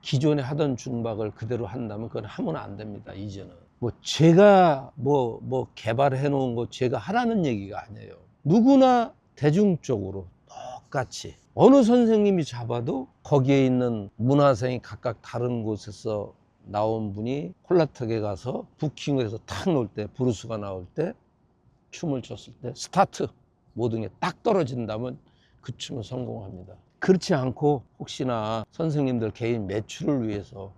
Speaker 1: 기존에 하던 중박을 그대로 한다면 그건 하면 안 됩니다. 이제는 뭐 제가 뭐 개발해 놓은 거 제가 하라는 얘기가 아니에요. 누구나 대중적으로 똑같이 어느 선생님이 잡아도 거기에 있는 문화생이 각각 다른 곳에서 나온 분이 콜라텍에 가서 부킹을 해서 탁 놓을 때 브루스가 나올 때 춤을 췄을 때 스타트 모든 게 딱 떨어진다면 그 춤은 성공합니다. 그렇지 않고 혹시나 선생님들 개인 매출을 위해서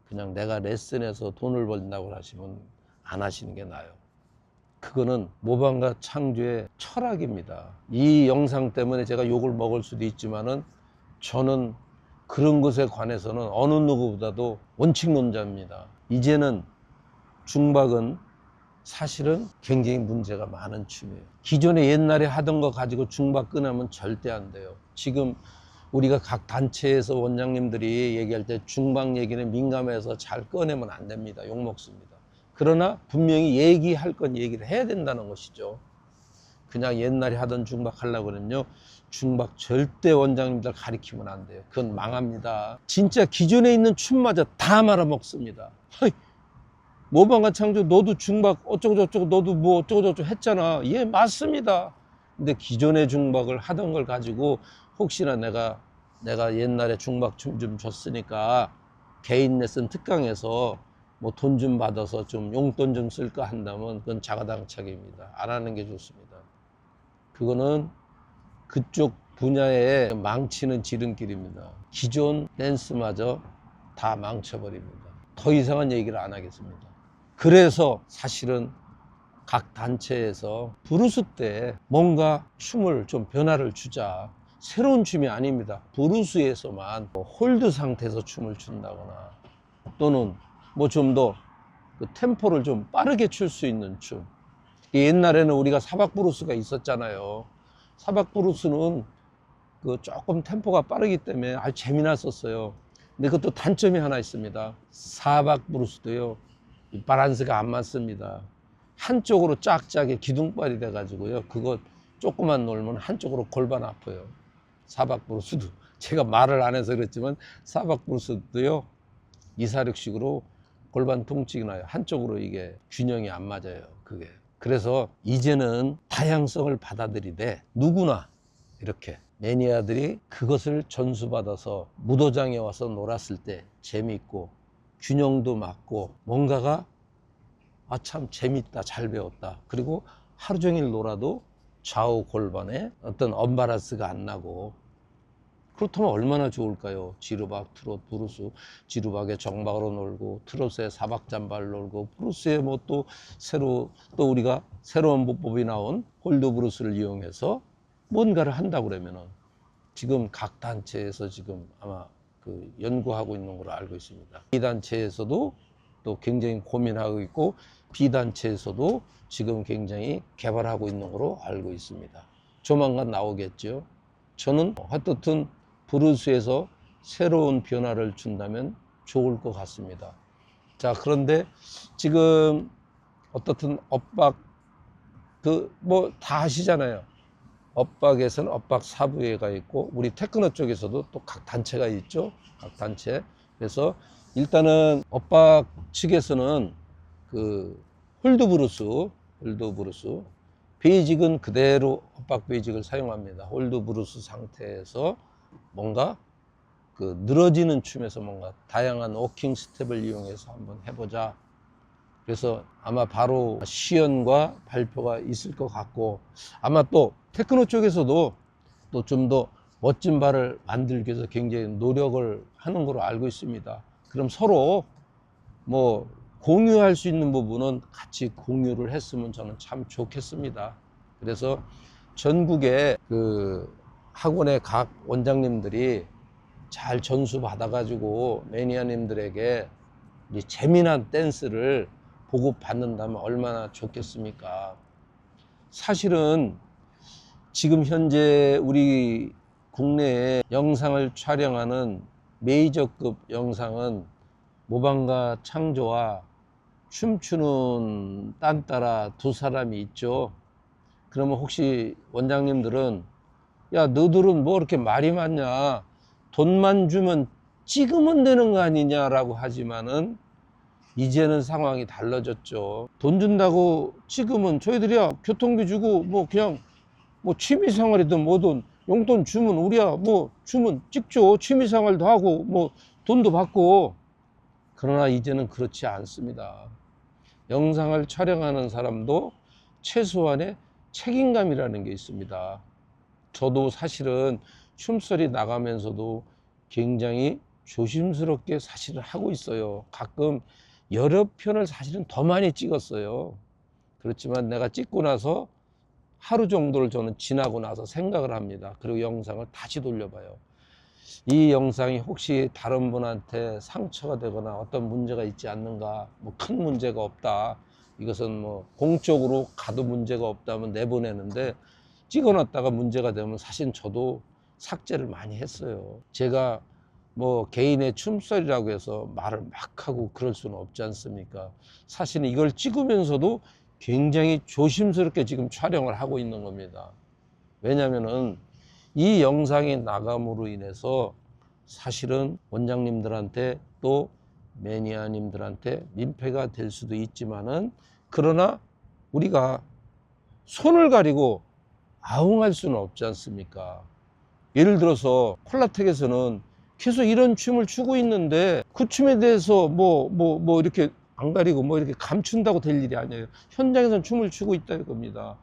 Speaker 1: 그냥 내가 레슨해서 돈을 벌린다고 하시면 안 하시는 게 나아요. 그거는 모방과 창조의 철학입니다. 이 영상 때문에 제가 욕을 먹을 수도 있지만은 저는 그런 것에 관해서는 어느 누구보다도 원칙론자입니다. 이제는 중박은 사실은 굉장히 문제가 많은 춤이에요. 기존에 옛날에 하던 거 가지고 중박 꺼내면 절대 안 돼요. 지금 우리가 각 단체에서 원장님들이 얘기할 때 중박 얘기는 민감해서 잘 꺼내면 안 됩니다. 욕먹습니다. 그러나 분명히 얘기할 건 얘기를 해야 된다는 것이죠. 그냥 옛날에 하던 중박 하려고 그러면요 중박 절대 원장님들 가리키면 안 돼요. 그건 망합니다. 진짜 기존에 있는 춤마저 다 말아먹습니다. 모방과 창조 너도 중박 어쩌고저쩌고 너도 뭐 어쩌고저쩌고 했잖아. 예 맞습니다. 근데 기존의 중박을 하던 걸 가지고 혹시나 내가 옛날에 중박 춤 좀 줬으니까 개인 레슨 특강에서 뭐 돈 좀 받아서 좀 용돈 좀 쓸까 한다면 그건 자가당착입니다. 안 하는 게 좋습니다. 그거는 그쪽 분야에 망치는 지름길입니다. 기존 댄스마저 다 망쳐버립니다. 더 이상한 얘기를 안 하겠습니다. 그래서 사실은 각 단체에서 브루스 때 뭔가 춤을 좀 변화를 주자. 새로운 춤이 아닙니다. 브루스에서만 홀드 상태에서 춤을 춘다거나 또는 뭐 좀 더 그 템포를 좀 빠르게 출 수 있는 춤. 옛날에는 우리가 사박 브루스가 있었잖아요. 사박 브루스는 그 조금 템포가 빠르기 때문에 아주 재미났었어요. 근데 그것도 단점이 하나 있습니다. 사박 브루스도요, 이 밸런스가 안 맞습니다. 한쪽으로 쫙쫙이 기둥발이 돼가지고요, 그거 조금만 놀면 한쪽으로 골반 아파요. 사박 브루스도. 제가 말을 안 해서 그랬지만 사박 브루스도요, 246식으로 골반 통증이 나요. 한쪽으로 이게 균형이 안 맞아요, 그게. 그래서 이제는 다양성을 받아들이되 누구나 이렇게 매니아들이 그것을 전수받아서 무도장에 와서 놀았을 때 재미있고 균형도 맞고 뭔가가 참 재밌다, 잘 배웠다, 그리고 하루 종일 놀아도 좌우 골반에 어떤 언밸런스가 안 나고, 그렇다면 얼마나 좋을까요? 지루박, 트롯, 브루스, 지루박에 정박으로 놀고, 트롯에 사박잔발 놀고, 브루스에 뭐 또 또 우리가 새로운 보법이 나온 홀드 브루스를 이용해서 뭔가를 한다고 그러면은, 지금 각 단체에서 지금 아마 그 연구하고 있는 걸로 알고 있습니다. 이 단체에서도 또 굉장히 고민하고 있고, 비단체에서도 지금 굉장히 개발하고 있는 걸로 알고 있습니다. 조만간 나오겠죠. 저는 어떻든 브루스에서 새로운 변화를 준다면 좋을 것 같습니다. 자, 그런데 지금 어떻든 엇박, 뭐 다 아시잖아요. 엇박에서는 엇박 사부회가 있고, 우리 테크노 쪽에서도 또 각 단체가 있죠. 각 단체. 그래서 일단은 엇박 측에서는 그 홀드 브루스 베이직은 그대로 엇박 베이직을 사용합니다. 홀드 브루스 상태에서 뭔가 그 늘어지는 춤에서 뭔가 다양한 워킹 스텝을 이용해서 한번 해보자. 그래서 아마 바로 시연과 발표가 있을 것 같고, 아마 또 테크노 쪽에서도 또 좀 더 멋진 발을 만들기 위해서 굉장히 노력을 하는 걸로 알고 있습니다. 그럼 서로 뭐 공유할 수 있는 부분은 같이 공유를 했으면 저는 참 좋겠습니다. 그래서 전국의 그 학원의 각 원장님들이 잘 전수 받아가지고 매니아님들에게 이 재미난 댄스를 보고받는다면 얼마나 좋겠습니까? 사실은 지금 현재 우리 국내에 영상을 촬영하는 메이저급 영상은 모방가 창조와 춤추는 딴따라 두 사람이 있죠. 그러면 혹시 원장님들은, 야, 너들은 뭐 이렇게 말이 많냐, 돈만 주면 찍으면 되는 거 아니냐라고 하지만은, 이제는 상황이 달라졌죠. 돈 준다고 찍으면 저희들이야 교통비 주고 뭐 그냥 뭐 취미생활이든 뭐든 용돈 주면 우리야 뭐 주면 찍죠. 취미생활도 하고 뭐 돈도 받고. 그러나 이제는 그렇지 않습니다. 영상을 촬영하는 사람도 최소한의 책임감이라는 게 있습니다. 저도 사실은 춤소리 나가면서도 굉장히 조심스럽게 사실은 하고 있어요. 가끔 여러 편을 사실은 더 많이 찍었어요. 그렇지만 내가 찍고 나서 하루 정도를 저는 지나고 나서 생각을 합니다. 그리고 영상을 다시 돌려봐요. 이 영상이 혹시 다른 분한테 상처가 되거나 어떤 문제가 있지 않는가, 뭐 큰 문제가 없다, 이것은 뭐 공적으로 가도 문제가 없다면 내보내는데, 찍어놨다가 문제가 되면 사실 저도 삭제를 많이 했어요. 제가 뭐 개인의 춤소리라고 해서 말을 막 하고 그럴 수는 없지 않습니까? 사실은 이걸 찍으면서도 굉장히 조심스럽게 지금 촬영을 하고 있는 겁니다. 왜냐면은 이 영상이 나감으로 인해서 사실은 원장님들한테 또 매니아님들한테 민폐가 될 수도 있지만은, 그러나 우리가 손을 가리고 아웅할 수는 없지 않습니까? 예를 들어서 콜라텍에서는 계속 이런 춤을 추고 있는데 그 춤에 대해서 뭐 이렇게 안 가리고 뭐 이렇게 감춘다고 될 일이 아니에요. 현장에서는 춤을 추고 있다 이겁니다.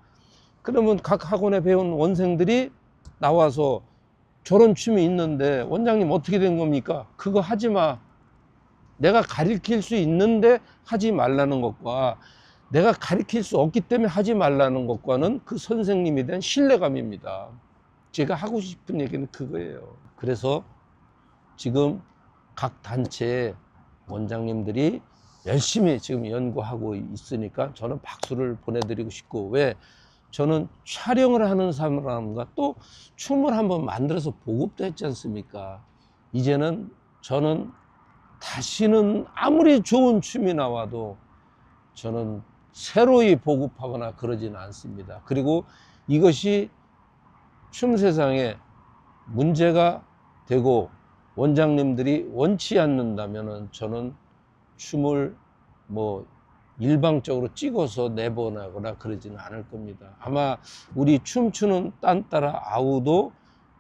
Speaker 1: 그러면 각 학원에 배운 원생들이 나와서 저런 춤이 있는데 원장님 어떻게 된 겁니까? 그거 하지 마. 내가 가르칠 수 있는데 하지 말라는 것과 내가 가르칠 수 없기 때문에 하지 말라는 것과는 그 선생님에 대한 신뢰감입니다. 제가 하고 싶은 얘기는 그거예요. 그래서 지금 각 단체 원장님들이 열심히 지금 연구하고 있으니까 저는 박수를 보내드리고 싶고, 왜? 저는 촬영을 하는 사람과 또 춤을 한번 만들어서 보급도 했지 않습니까? 이제는 저는 다시는 아무리 좋은 춤이 나와도 저는 새로이 보급하거나 그러지는 않습니다. 그리고 이것이 춤 세상에 문제가 되고 원장님들이 원치 않는다면 저는 춤을 뭐 일방적으로 찍어서 내보내거나 그러지는 않을 겁니다. 아마 우리 춤추는 딴따라 아우도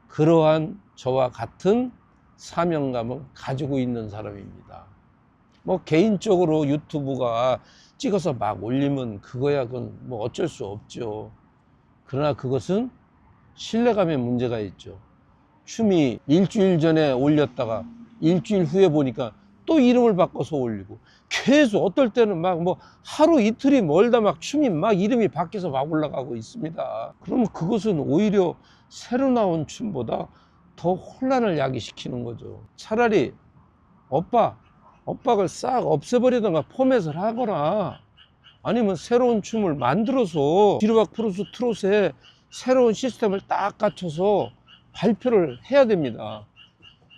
Speaker 1: 그러한 저와 같은 사명감을 가지고 있는 사람입니다. 뭐 개인적으로 유튜브가 찍어서 막 올리면 그거야 그건 뭐 어쩔 수 없죠. 그러나 그것은 신뢰감에 문제가 있죠. 춤이 일주일 전에 올렸다가 일주일 후에 보니까 또 이름을 바꿔서 올리고 계속 어떨 때는 막 뭐 하루 이틀이 멀다 막 춤이 막 이름이 바뀌어서 막 올라가고 있습니다. 그러면 그것은 오히려 새로 나온 춤보다 더 혼란을 야기시키는 거죠. 차라리 엇박을 싹 없애버리던가 포맷을 하거나 아니면 새로운 춤을 만들어서 지루박 프루스 트롯에 새로운 시스템을 딱 갖춰서 발표를 해야 됩니다.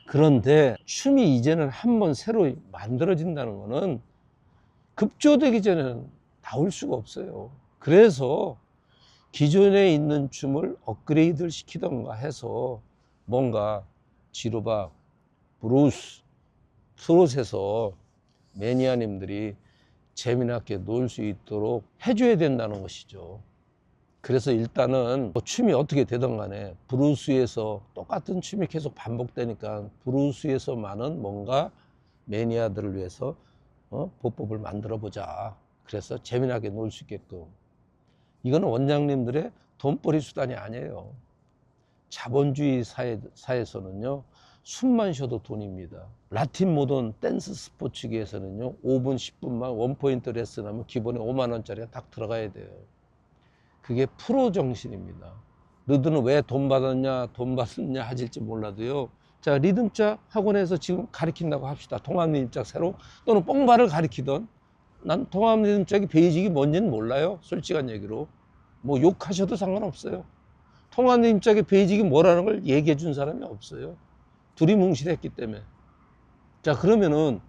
Speaker 1: 그런데 춤이 이제는 한번 새로 만들어진다는 거는 급조되기 전에는 나올 수가 없어요. 그래서 기존에 있는 춤을 업그레이드를 시키던가 해서 뭔가 지루박, 브루스, 트롯에서 매니아님들이 재미나게 놀 수 있도록 해줘야 된다는 것이죠. 그래서 일단은 뭐 춤이 어떻게 되든 간에 브루스에서 똑같은 춤이 계속 반복되니까 브루스에서만은 뭔가 매니아들을 위해서 보법을 만들어 보자. 그래서 재미나게 놀 수 있게끔. 이거는 원장님들의 돈벌이 수단이 아니에요. 자본주의 사회에서는요 숨만 쉬어도 돈입니다. 라틴 모던 댄스 스포츠계에서는요 5분 10분만 원포인트 레슨하면 기본에 5만 원짜리가 딱 들어가야 돼요. 그게 프로 정신입니다. 너희들은 왜 돈 받았냐 하실지 몰라도요. 자, 리듬짝 학원에서 지금 가르친다고 합시다. 통합리듬짝 새로 또는 뽕바를 가르치던 난 통합리듬짝이 베이직이 뭔지는 몰라요. 솔직한 얘기로. 뭐 욕하셔도 상관없어요. 통합리듬짝의 베이직이 뭐라는 걸 얘기해 준 사람이 없어요. 둘이 뭉실했기 때문에. 자, 그러면은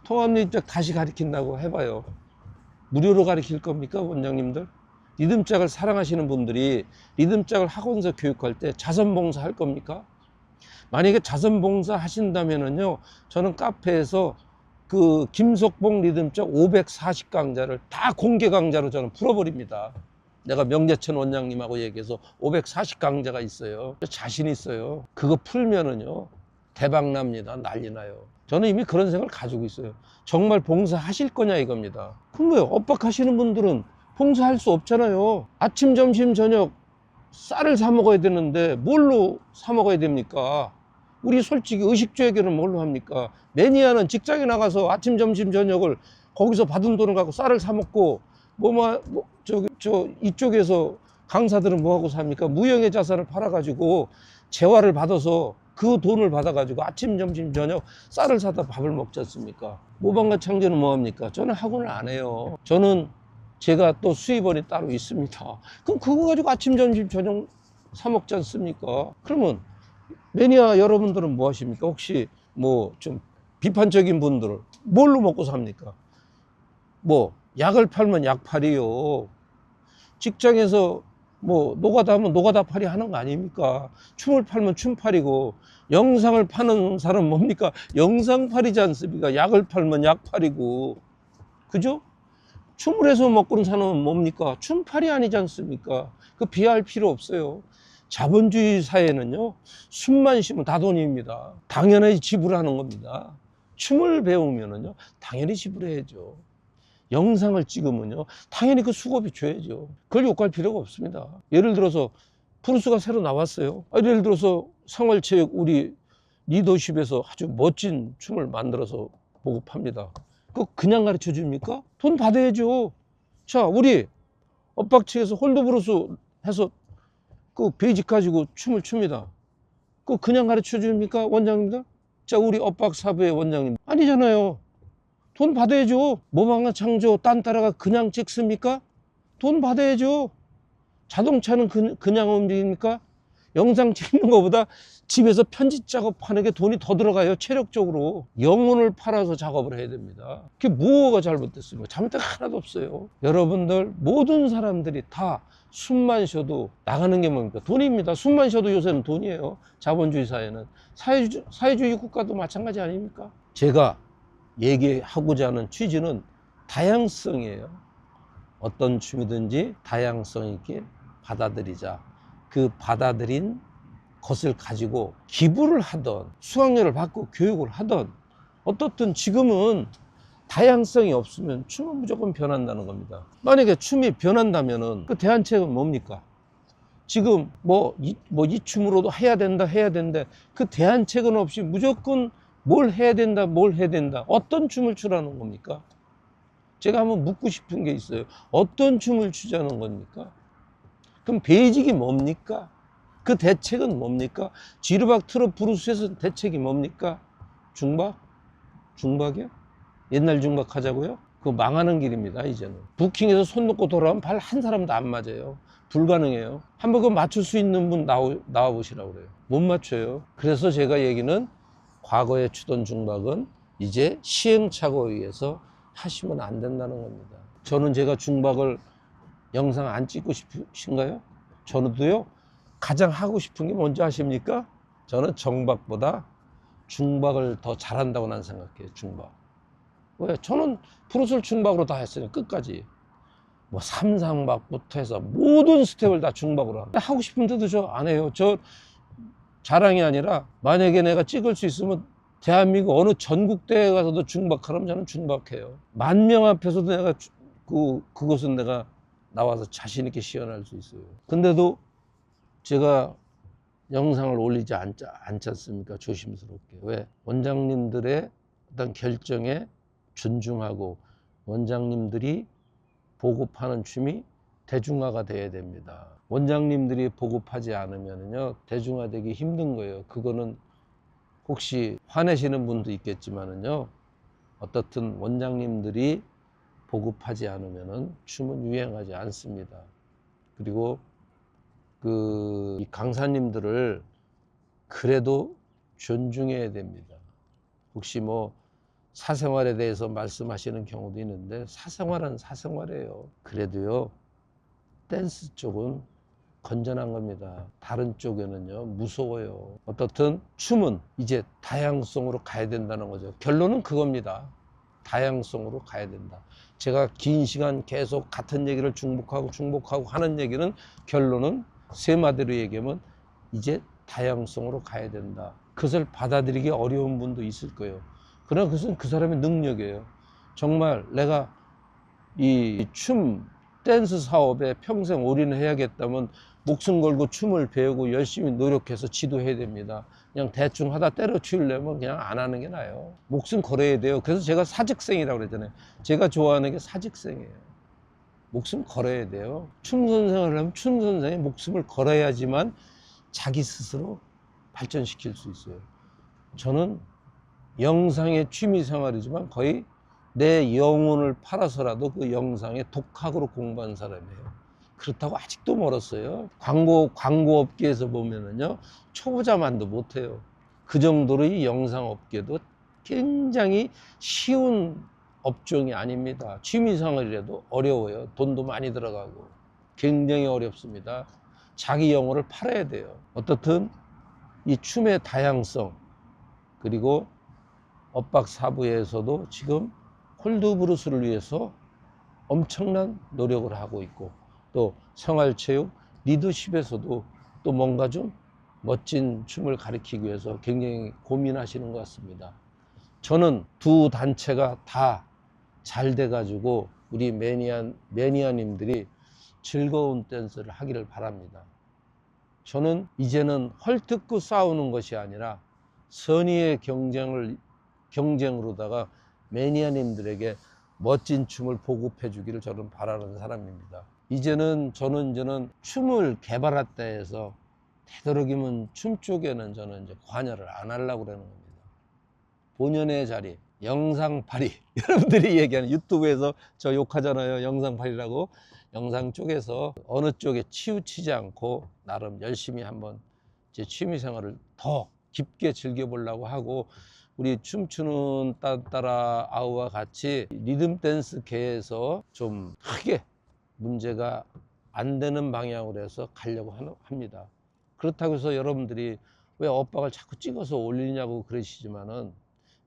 Speaker 1: 통합리듬짝 다시 가르친다고 해봐요. 무료로 가르칠 겁니까, 원장님들? 리듬짝을 사랑하시는 분들이 리듬짝을 학원에서 교육할 때 자선봉사 할 겁니까? 만약에 자선봉사 하신다면은요, 저는 카페에서 그 김석봉 리듬짝 540강자를 다 공개 강자로 저는 풀어버립니다. 내가 명재천 원장님하고 얘기해서 540강자가 있어요. 자신 있어요. 그거 풀면은요, 대박 납니다. 난리 나요. 저는 이미 그런 생각을 가지고 있어요. 정말 봉사하실 거냐 이겁니다. 그럼 뭐요? 엇박하시는 분들은 봉사할 수 없잖아요. 아침, 점심, 저녁 쌀을 사 먹어야 되는데 뭘로 사 먹어야 됩니까? 우리 솔직히 의식주 해결은 뭘로 합니까? 매니아는 직장에 나가서 아침, 점심, 저녁을 거기서 받은 돈을 갖고 쌀을 사 먹고 이쪽에서 강사들은 뭐 하고 삽니까? 무형의 자산을 팔아가지고 재화를 받아서 그 돈을 받아가지고 아침, 점심, 저녁 쌀을 사다 밥을 먹지 않습니까? 모방과 창조는 뭐 합니까? 저는 학원을 안 해요. 저는 제가 또 수입원이 따로 있습니다. 그럼 그거 가지고 아침, 점심, 저녁 사 먹지 않습니까? 그러면 매니아 여러분들은 뭐 하십니까? 혹시 뭐 좀 비판적인 분들은 뭘로 먹고 삽니까? 뭐 약을 팔면 약팔이요. 직장에서 뭐 노가다 하면 노가다팔이 하는 거 아닙니까? 춤을 팔면 춤팔이고 영상을 파는 사람은 뭡니까? 영상팔이지 않습니까? 약을 팔면 약팔이고. 그죠? 춤을 해서 먹고는 사는 건 뭡니까? 춤팔이 아니지 않습니까? 그 비할 필요 없어요. 자본주의 사회는요, 숨만 쉬면 다 돈입니다. 당연히 지불하는 겁니다. 춤을 배우면은요, 당연히 지불해야죠. 영상을 찍으면요, 당연히 그 수고비 줘야죠. 그걸 욕할 필요가 없습니다. 예를 들어서 브루스가 새로 나왔어요. 예를 들어서 생활체육 우리 리더십에서 아주 멋진 춤을 만들어서 보급합니다. 그거 그냥 가르쳐 줍니까? 돈 받아야죠. 자, 우리 엇박측에서 홀드브루스 해서 그 베이직 가지고 춤을 춥니다. 그거 그냥 가르쳐 줍니까, 원장님들? 자, 우리 엇박사부의 원장님 아니잖아요. 돈 받아야죠. 모방과 창조 딴따라가 그냥 찍습니까? 돈 받아야죠. 자동차는 그냥 움직입니까? 영상 찍는 것보다 집에서 편집 작업하는 게 돈이 더 들어가요. 체력적으로. 영혼을 팔아서 작업을 해야 됩니다. 그게 뭐가 잘못됐습니까? 잘못된 게 하나도 없어요. 여러분들 모든 사람들이 다 숨만 쉬어도 나가는 게 뭡니까? 돈입니다. 숨만 쉬어도 요새는 돈이에요. 자본주의 사회는. 사회주의 국가도 마찬가지 아닙니까? 제가 얘기하고자 하는 취지는 다양성이에요. 어떤 춤이든지 다양성 있게 받아들이자. 그 받아들인 것을 가지고 기부를 하던 수강료를 받고 교육을 하던 어떻든 지금은 다양성이 없으면 춤은 무조건 변한다는 겁니다. 만약에 춤이 변한다면은 그 대안책은 뭡니까? 지금 이 춤으로도 해야 된다 그 대안책은 없이 무조건 뭘 해야 된다 어떤 춤을 추라는 겁니까? 제가 한번 묻고 싶은 게 있어요. 어떤 춤을 추자는 겁니까? 그럼 베이직이 뭡니까? 그 대책은 뭡니까? 지르박 트롯 브루스에서 대책이 뭡니까? 중박? 중박이요? 옛날 중박 하자고요? 그거 망하는 길입니다. 이제는 부킹에서 손 놓고 돌아오면 발 한 사람도 안 맞아요. 불가능해요. 한번 그거 맞출 수 있는 분 나와 보시라고 그래요. 못 맞춰요. 그래서 제가 얘기는 과거에 추던 중박은 이제 시행착오에 의해서 하시면 안 된다는 겁니다. 저는 제가 중박을 영상 안 찍고 싶으신가요? 저는도요, 가장 하고 싶은 게 뭔지 아십니까? 저는 정박보다 중박을 더 잘한다고 난 생각해요. 중박. 왜? 저는 프로솔 중박으로 다 했어요. 끝까지. 뭐 삼상박부터 해서 모든 스텝을 다 중박으로 합니다. 하고 싶은데도 저 안 해요. 저 자랑이 아니라 만약에 내가 찍을 수 있으면 대한민국 어느 전국대회 가서도 중박하라면 저는 중박해요. 10,000명 앞에서도 내가 그것은 내가 나와서 자신 있게 시연할 수 있어요. 근데도 제가 영상을 올리지 않지 않습니까? 조심스럽게. 왜? 원장님들의 어떤 결정에 존중하고 원장님들이 보급하는 춤이 대중화가 돼야 됩니다. 원장님들이 보급하지 않으면요 대중화되기 힘든 거예요. 그거는 혹시 화내시는 분도 있겠지만은요, 어떻든 원장님들이 보급하지 않으면은 춤은 유행하지 않습니다. 그리고 이 강사님들을 그래도 존중해야 됩니다. 혹시 뭐 사생활에 대해서 말씀하시는 경우도 있는데 사생활은 사생활이에요. 그래도요 댄스 쪽은 건전한 겁니다. 다른 쪽에는요 무서워요. 어떻든 춤은 이제 다양성으로 가야 된다는 거죠. 결론은 그겁니다. 다양성으로 가야 된다. 제가 긴 시간 계속 같은 얘기를 중복하고 하는 얘기는 결론은 세 마디로 얘기하면 이제 다양성으로 가야 된다. 그것을 받아들이기 어려운 분도 있을 거예요. 그러나 그것은 그 사람의 능력이에요. 정말 내가 이 춤 댄스 사업에 평생 올인해야겠다면 목숨 걸고 춤을 배우고 열심히 노력해서 지도해야 됩니다. 그냥 대충 하다 때려치우려면 그냥 안 하는 게 나아요. 목숨 걸어야 돼요. 그래서 제가 사직생이라고 그랬잖아요. 제가 좋아하는 게 사직생이에요. 목숨 걸어야 돼요. 춤 선생을 하면 춤 선생이 목숨을 걸어야지만 자기 스스로 발전시킬 수 있어요. 저는 영상의 취미 생활이지만 거의 내 영혼을 팔아서라도 그 영상의 독학으로 공부한 사람이에요. 그렇다고 아직도 멀었어요. 광고 업계에서 보면은요, 초보자만도 못해요. 그 정도로 이 영상 업계도 굉장히 쉬운 업종이 아닙니다. 취미 생활이라도 어려워요. 돈도 많이 들어가고 굉장히 어렵습니다. 자기 영혼을 팔아야 돼요. 어떻든 이 춤의 다양성, 그리고 엇박사부에서도 지금 콜드브루스를 위해서 엄청난 노력을 하고 있고, 또 생활체육 리더십에서도 또 뭔가 좀 멋진 춤을 가르치기 위해서 굉장히 고민하시는 것 같습니다. 저는 두 단체가 다 잘 돼가지고 우리 매니아님들이 즐거운 댄스를 하기를 바랍니다. 저는 이제는 헐뜯고 싸우는 것이 아니라 선의의 경쟁으로다가 매니아님들에게 멋진 춤을 보급해 주기를 저는 바라는 사람입니다. 저는 춤을 개발했다 해서 되도록이면 춤 쪽에는 저는 이제 관여를 안 하려고 그러는 겁니다. 본연의 자리, 영상팔이. 여러분들이 얘기하는 유튜브에서 저 욕하잖아요. 영상팔이라고. 영상 쪽에서 어느 쪽에 치우치지 않고 나름 열심히 한번 제 취미 생활을 더 깊게 즐겨보려고 하고, 우리 춤추는 따라 아우와 같이 리듬 댄스 계에서 좀 크게 문제가 안 되는 방향으로 해서 가려고 합니다. 그렇다고 해서 여러분들이 왜 엇박을 자꾸 찍어서 올리냐고 그러시지만은,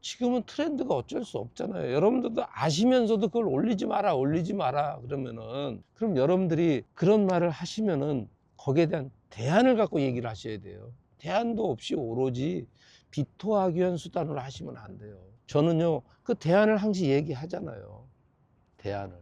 Speaker 1: 지금은 트렌드가 어쩔 수 없잖아요. 여러분들도 아시면서도 그걸 올리지 마라 그러면은, 그럼 여러분들이 그런 말을 하시면은 거기에 대한 대안을 갖고 얘기를 하셔야 돼요. 대안도 없이 오로지 비토하기 위한 수단으로 하시면 안 돼요. 저는요, 그 대안을 항상 얘기하잖아요. 대안을.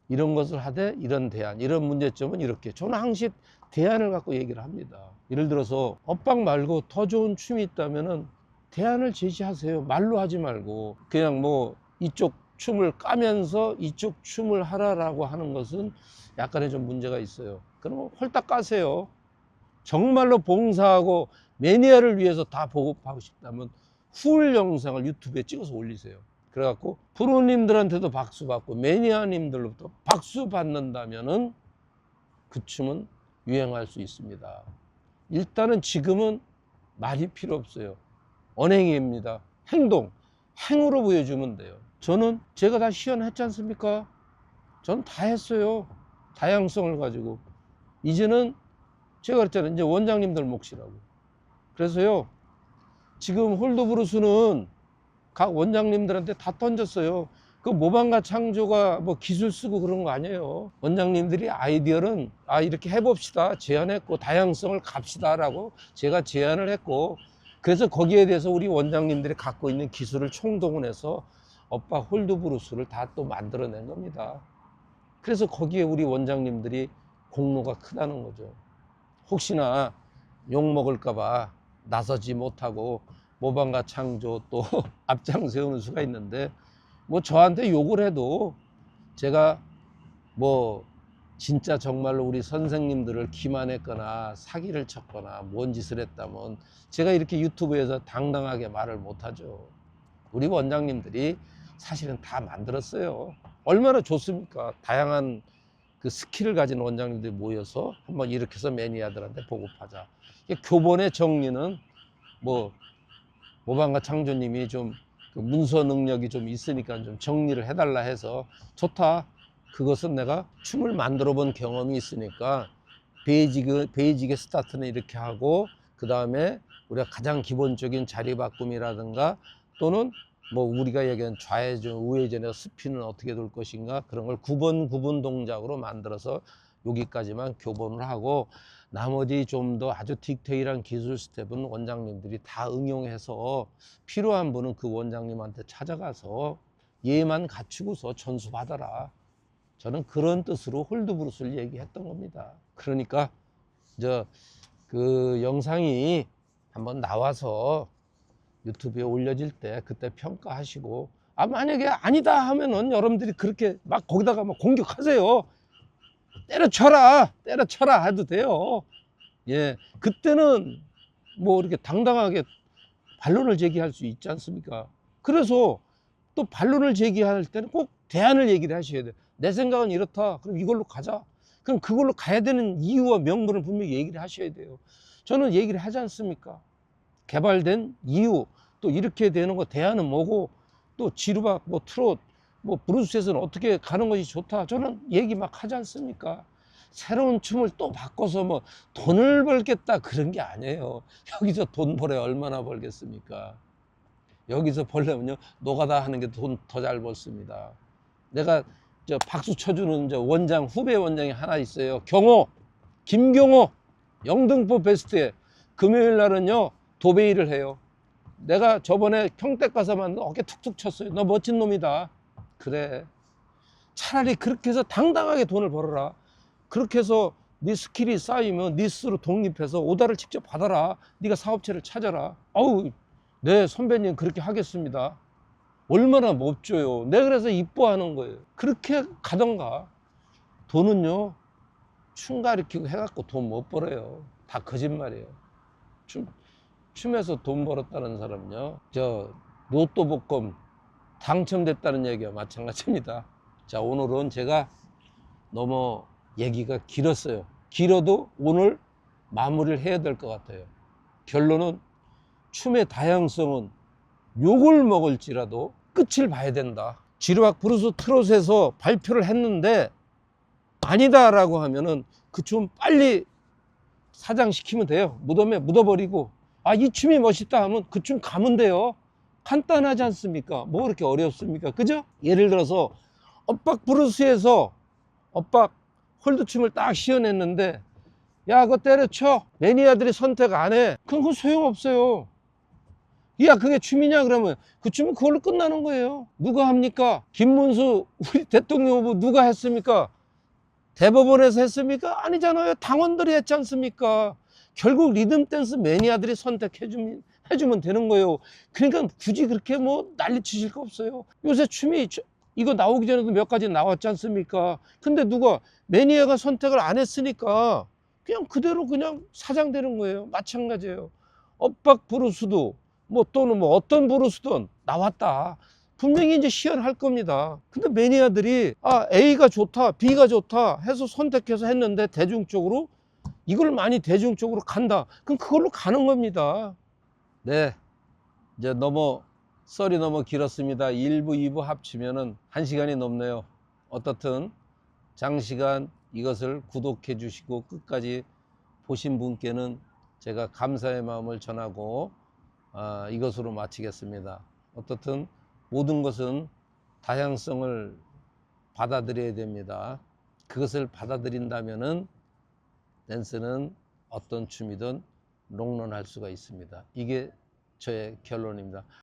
Speaker 1: 이런 것을 하되 이런 대안, 이런 문제점은 이렇게. 저는 항상 대안을 갖고 얘기를 합니다. 예를 들어서 엇박 말고 더 좋은 춤이 있다면은 대안을 제시하세요. 말로 하지 말고 그냥 뭐 이쪽 춤을 까면서 이쪽 춤을 하라라고 하는 것은 약간의 좀 문제가 있어요. 그러면 홀딱 까세요. 정말로 봉사하고 매니아를 위해서 다 보급하고 싶다면 풀 영상을 유튜브에 찍어서 올리세요. 그래갖고 프로님들한테도 박수 받고 매니아님들로부터 박수 받는다면은 그 춤은 유행할 수 있습니다. 일단은 지금은 말이 필요 없어요. 언행입니다. 행으로 보여주면 돼요. 저는 제가 다 시연했지 않습니까? 전 다 했어요. 다양성을 가지고. 이제는 제가 그랬잖아요. 이제 원장님들 몫이라고. 그래서요, 지금 홀더브루스는 각 원장님들한테 다 던졌어요. 그 모방과 창조가 뭐 기술 쓰고 그런 거 아니에요. 원장님들이 아이디어는 이렇게 해봅시다 제안했고, 다양성을 갑시다라고 제가 제안을 했고, 그래서 거기에 대해서 우리 원장님들이 갖고 있는 기술을 총동원해서 엇박 홀더브루스를 다 또 만들어낸 겁니다. 그래서 거기에 우리 원장님들이 공로가 크다는 거죠. 혹시나 욕 먹을까봐 나서지 못하고 모방과 창조 또 앞장 세우는 수가 있는데, 뭐 저한테 욕을 해도 제가 뭐 진짜 정말로 우리 선생님들을 기만했거나 사기를 쳤거나 뭔 짓을 했다면 제가 이렇게 유튜브에서 당당하게 말을 못하죠. 우리 원장님들이 사실은 다 만들었어요. 얼마나 좋습니까? 다양한 그 스킬을 가진 원장님들이 모여서 한번 이렇게 해서 매니아들한테 보급하자. 교본의 정리는 뭐 모방과 창조님이 좀 그 문서 능력이 좀 있으니까 좀 정리를 해달라 해서 좋다. 그것은 내가 춤을 만들어 본 경험이 있으니까 베이직의 스타트는 이렇게 하고, 그 다음에 우리가 가장 기본적인 자리 바꿈이라든가 또는 뭐 우리가 얘기하는 좌회전, 우회전에서 스피는 어떻게 돌 것인가, 그런 걸 구분 동작으로 만들어서 여기까지만 교본을 하고, 나머지 좀 더 아주 디테일한 기술 스텝은 원장님들이 다 응용해서 필요한 분은 그 원장님한테 찾아가서 예만 갖추고서 전수받아라. 저는 그런 뜻으로 홀더브루스를 얘기했던 겁니다. 그러니까 그 영상이 한번 나와서 유튜브에 올려질 때 그때 평가하시고, 만약에 아니다 하면은 여러분들이 그렇게 막 거기다가 막 공격하세요. 때려쳐라 해도 돼요. 예, 그때는 뭐 이렇게 당당하게 반론을 제기할 수 있지 않습니까? 그래서 또 반론을 제기할 때는 꼭 대안을 얘기를 하셔야 돼요. 내 생각은 이렇다. 그럼 이걸로 가자. 그럼 그걸로 가야 되는 이유와 명분을 분명히 얘기를 하셔야 돼요. 저는 얘기를 하지 않습니까? 개발된 이유, 또 이렇게 되는 거 대안은 뭐고, 또 지루박, 뭐 트롯, 뭐 브루스에서는 어떻게 가는 것이 좋다. 저는 얘기 막 하지 않습니까? 새로운 춤을 또 바꿔서 뭐 돈을 벌겠다 그런 게 아니에요. 여기서 돈 벌어야 얼마나 벌겠습니까? 여기서 벌려면요, 노가다 하는 게 돈 더 잘 벌습니다. 내가 박수 쳐주는 후배 원장이 하나 있어요. 김경호 영등포 베스트에 금요일 날은요 도베이를 해요. 내가 저번에 평택 가서만 어깨 툭툭 쳤어요. 너 멋진 놈이다. 그래, 차라리 그렇게 해서 당당하게 돈을 벌어라. 그렇게 해서 네 스킬이 쌓이면 네 스스로 독립해서 오다를 직접 받아라. 네가 사업체를 찾아라. 네 선배님 그렇게 하겠습니다. 얼마나 멋져요. 내가 그래서 이뻐하는 거예요. 그렇게 가던가. 돈은요 춤 가리키고 해갖고 돈 못 벌어요. 다 거짓말이에요. 춤에서 돈 벌었다는 사람은요, 로또 복권 당첨됐다는 얘기와 마찬가지입니다. 자, 오늘은 제가 너무 얘기가 길었어요. 길어도 오늘 마무리를 해야 될 것 같아요. 결론은 춤의 다양성은 욕을 먹을지라도 끝을 봐야 된다. 지루악 브루스 트롯에서 발표를 했는데 아니다라고 하면은 그 춤 빨리 사장시키면 돼요. 무덤에 묻어버리고, 아, 이 춤이 멋있다 하면 그 춤 가면 돼요. 간단하지 않습니까? 뭐 그렇게 어렵습니까? 그죠? 예를 들어서 엇박 브루스에서 엇박 홀드춤을 딱 시연했는데, 야, 그거 때려쳐. 매니아들이 선택 안 해. 그건 소용없어요. 야, 그게 춤이냐? 그러면 그 춤은 그걸로 끝나는 거예요. 누가 합니까? 김문수 우리 대통령 후보 누가 했습니까? 대법원에서 했습니까? 아니잖아요. 당원들이 했지 않습니까? 결국 리듬 댄스 매니아들이 해주면 되는 거예요. 그러니까 굳이 그렇게 뭐 난리 치실 거 없어요. 요새 춤이 이거 나오기 전에도 몇 가지 나왔지 않습니까? 근데 누가 매니아가 선택을 안 했으니까 그냥 그대로 그냥 사장되는 거예요. 마찬가지예요. 엇박 브루스도 뭐 또는 뭐 어떤 브루스든 나왔다. 분명히 이제 시연할 겁니다. 근데 매니아들이 아, A가 좋다, B가 좋다 해서 선택해서 했는데 대중적으로 이걸 많이 대중적으로 간다. 그럼 그걸로 가는 겁니다. 네, 이제 썰이 너무 길었습니다. 1부, 2부 합치면은 1시간이 넘네요. 어떻든 장시간 이것을 구독해 주시고 끝까지 보신 분께는 제가 감사의 마음을 전하고 이것으로 마치겠습니다. 어떻든 모든 것은 다양성을 받아들여야 됩니다. 그것을 받아들인다면은 댄스는 어떤 춤이든 롱런할 수가 있습니다. 이게 저의 결론입니다.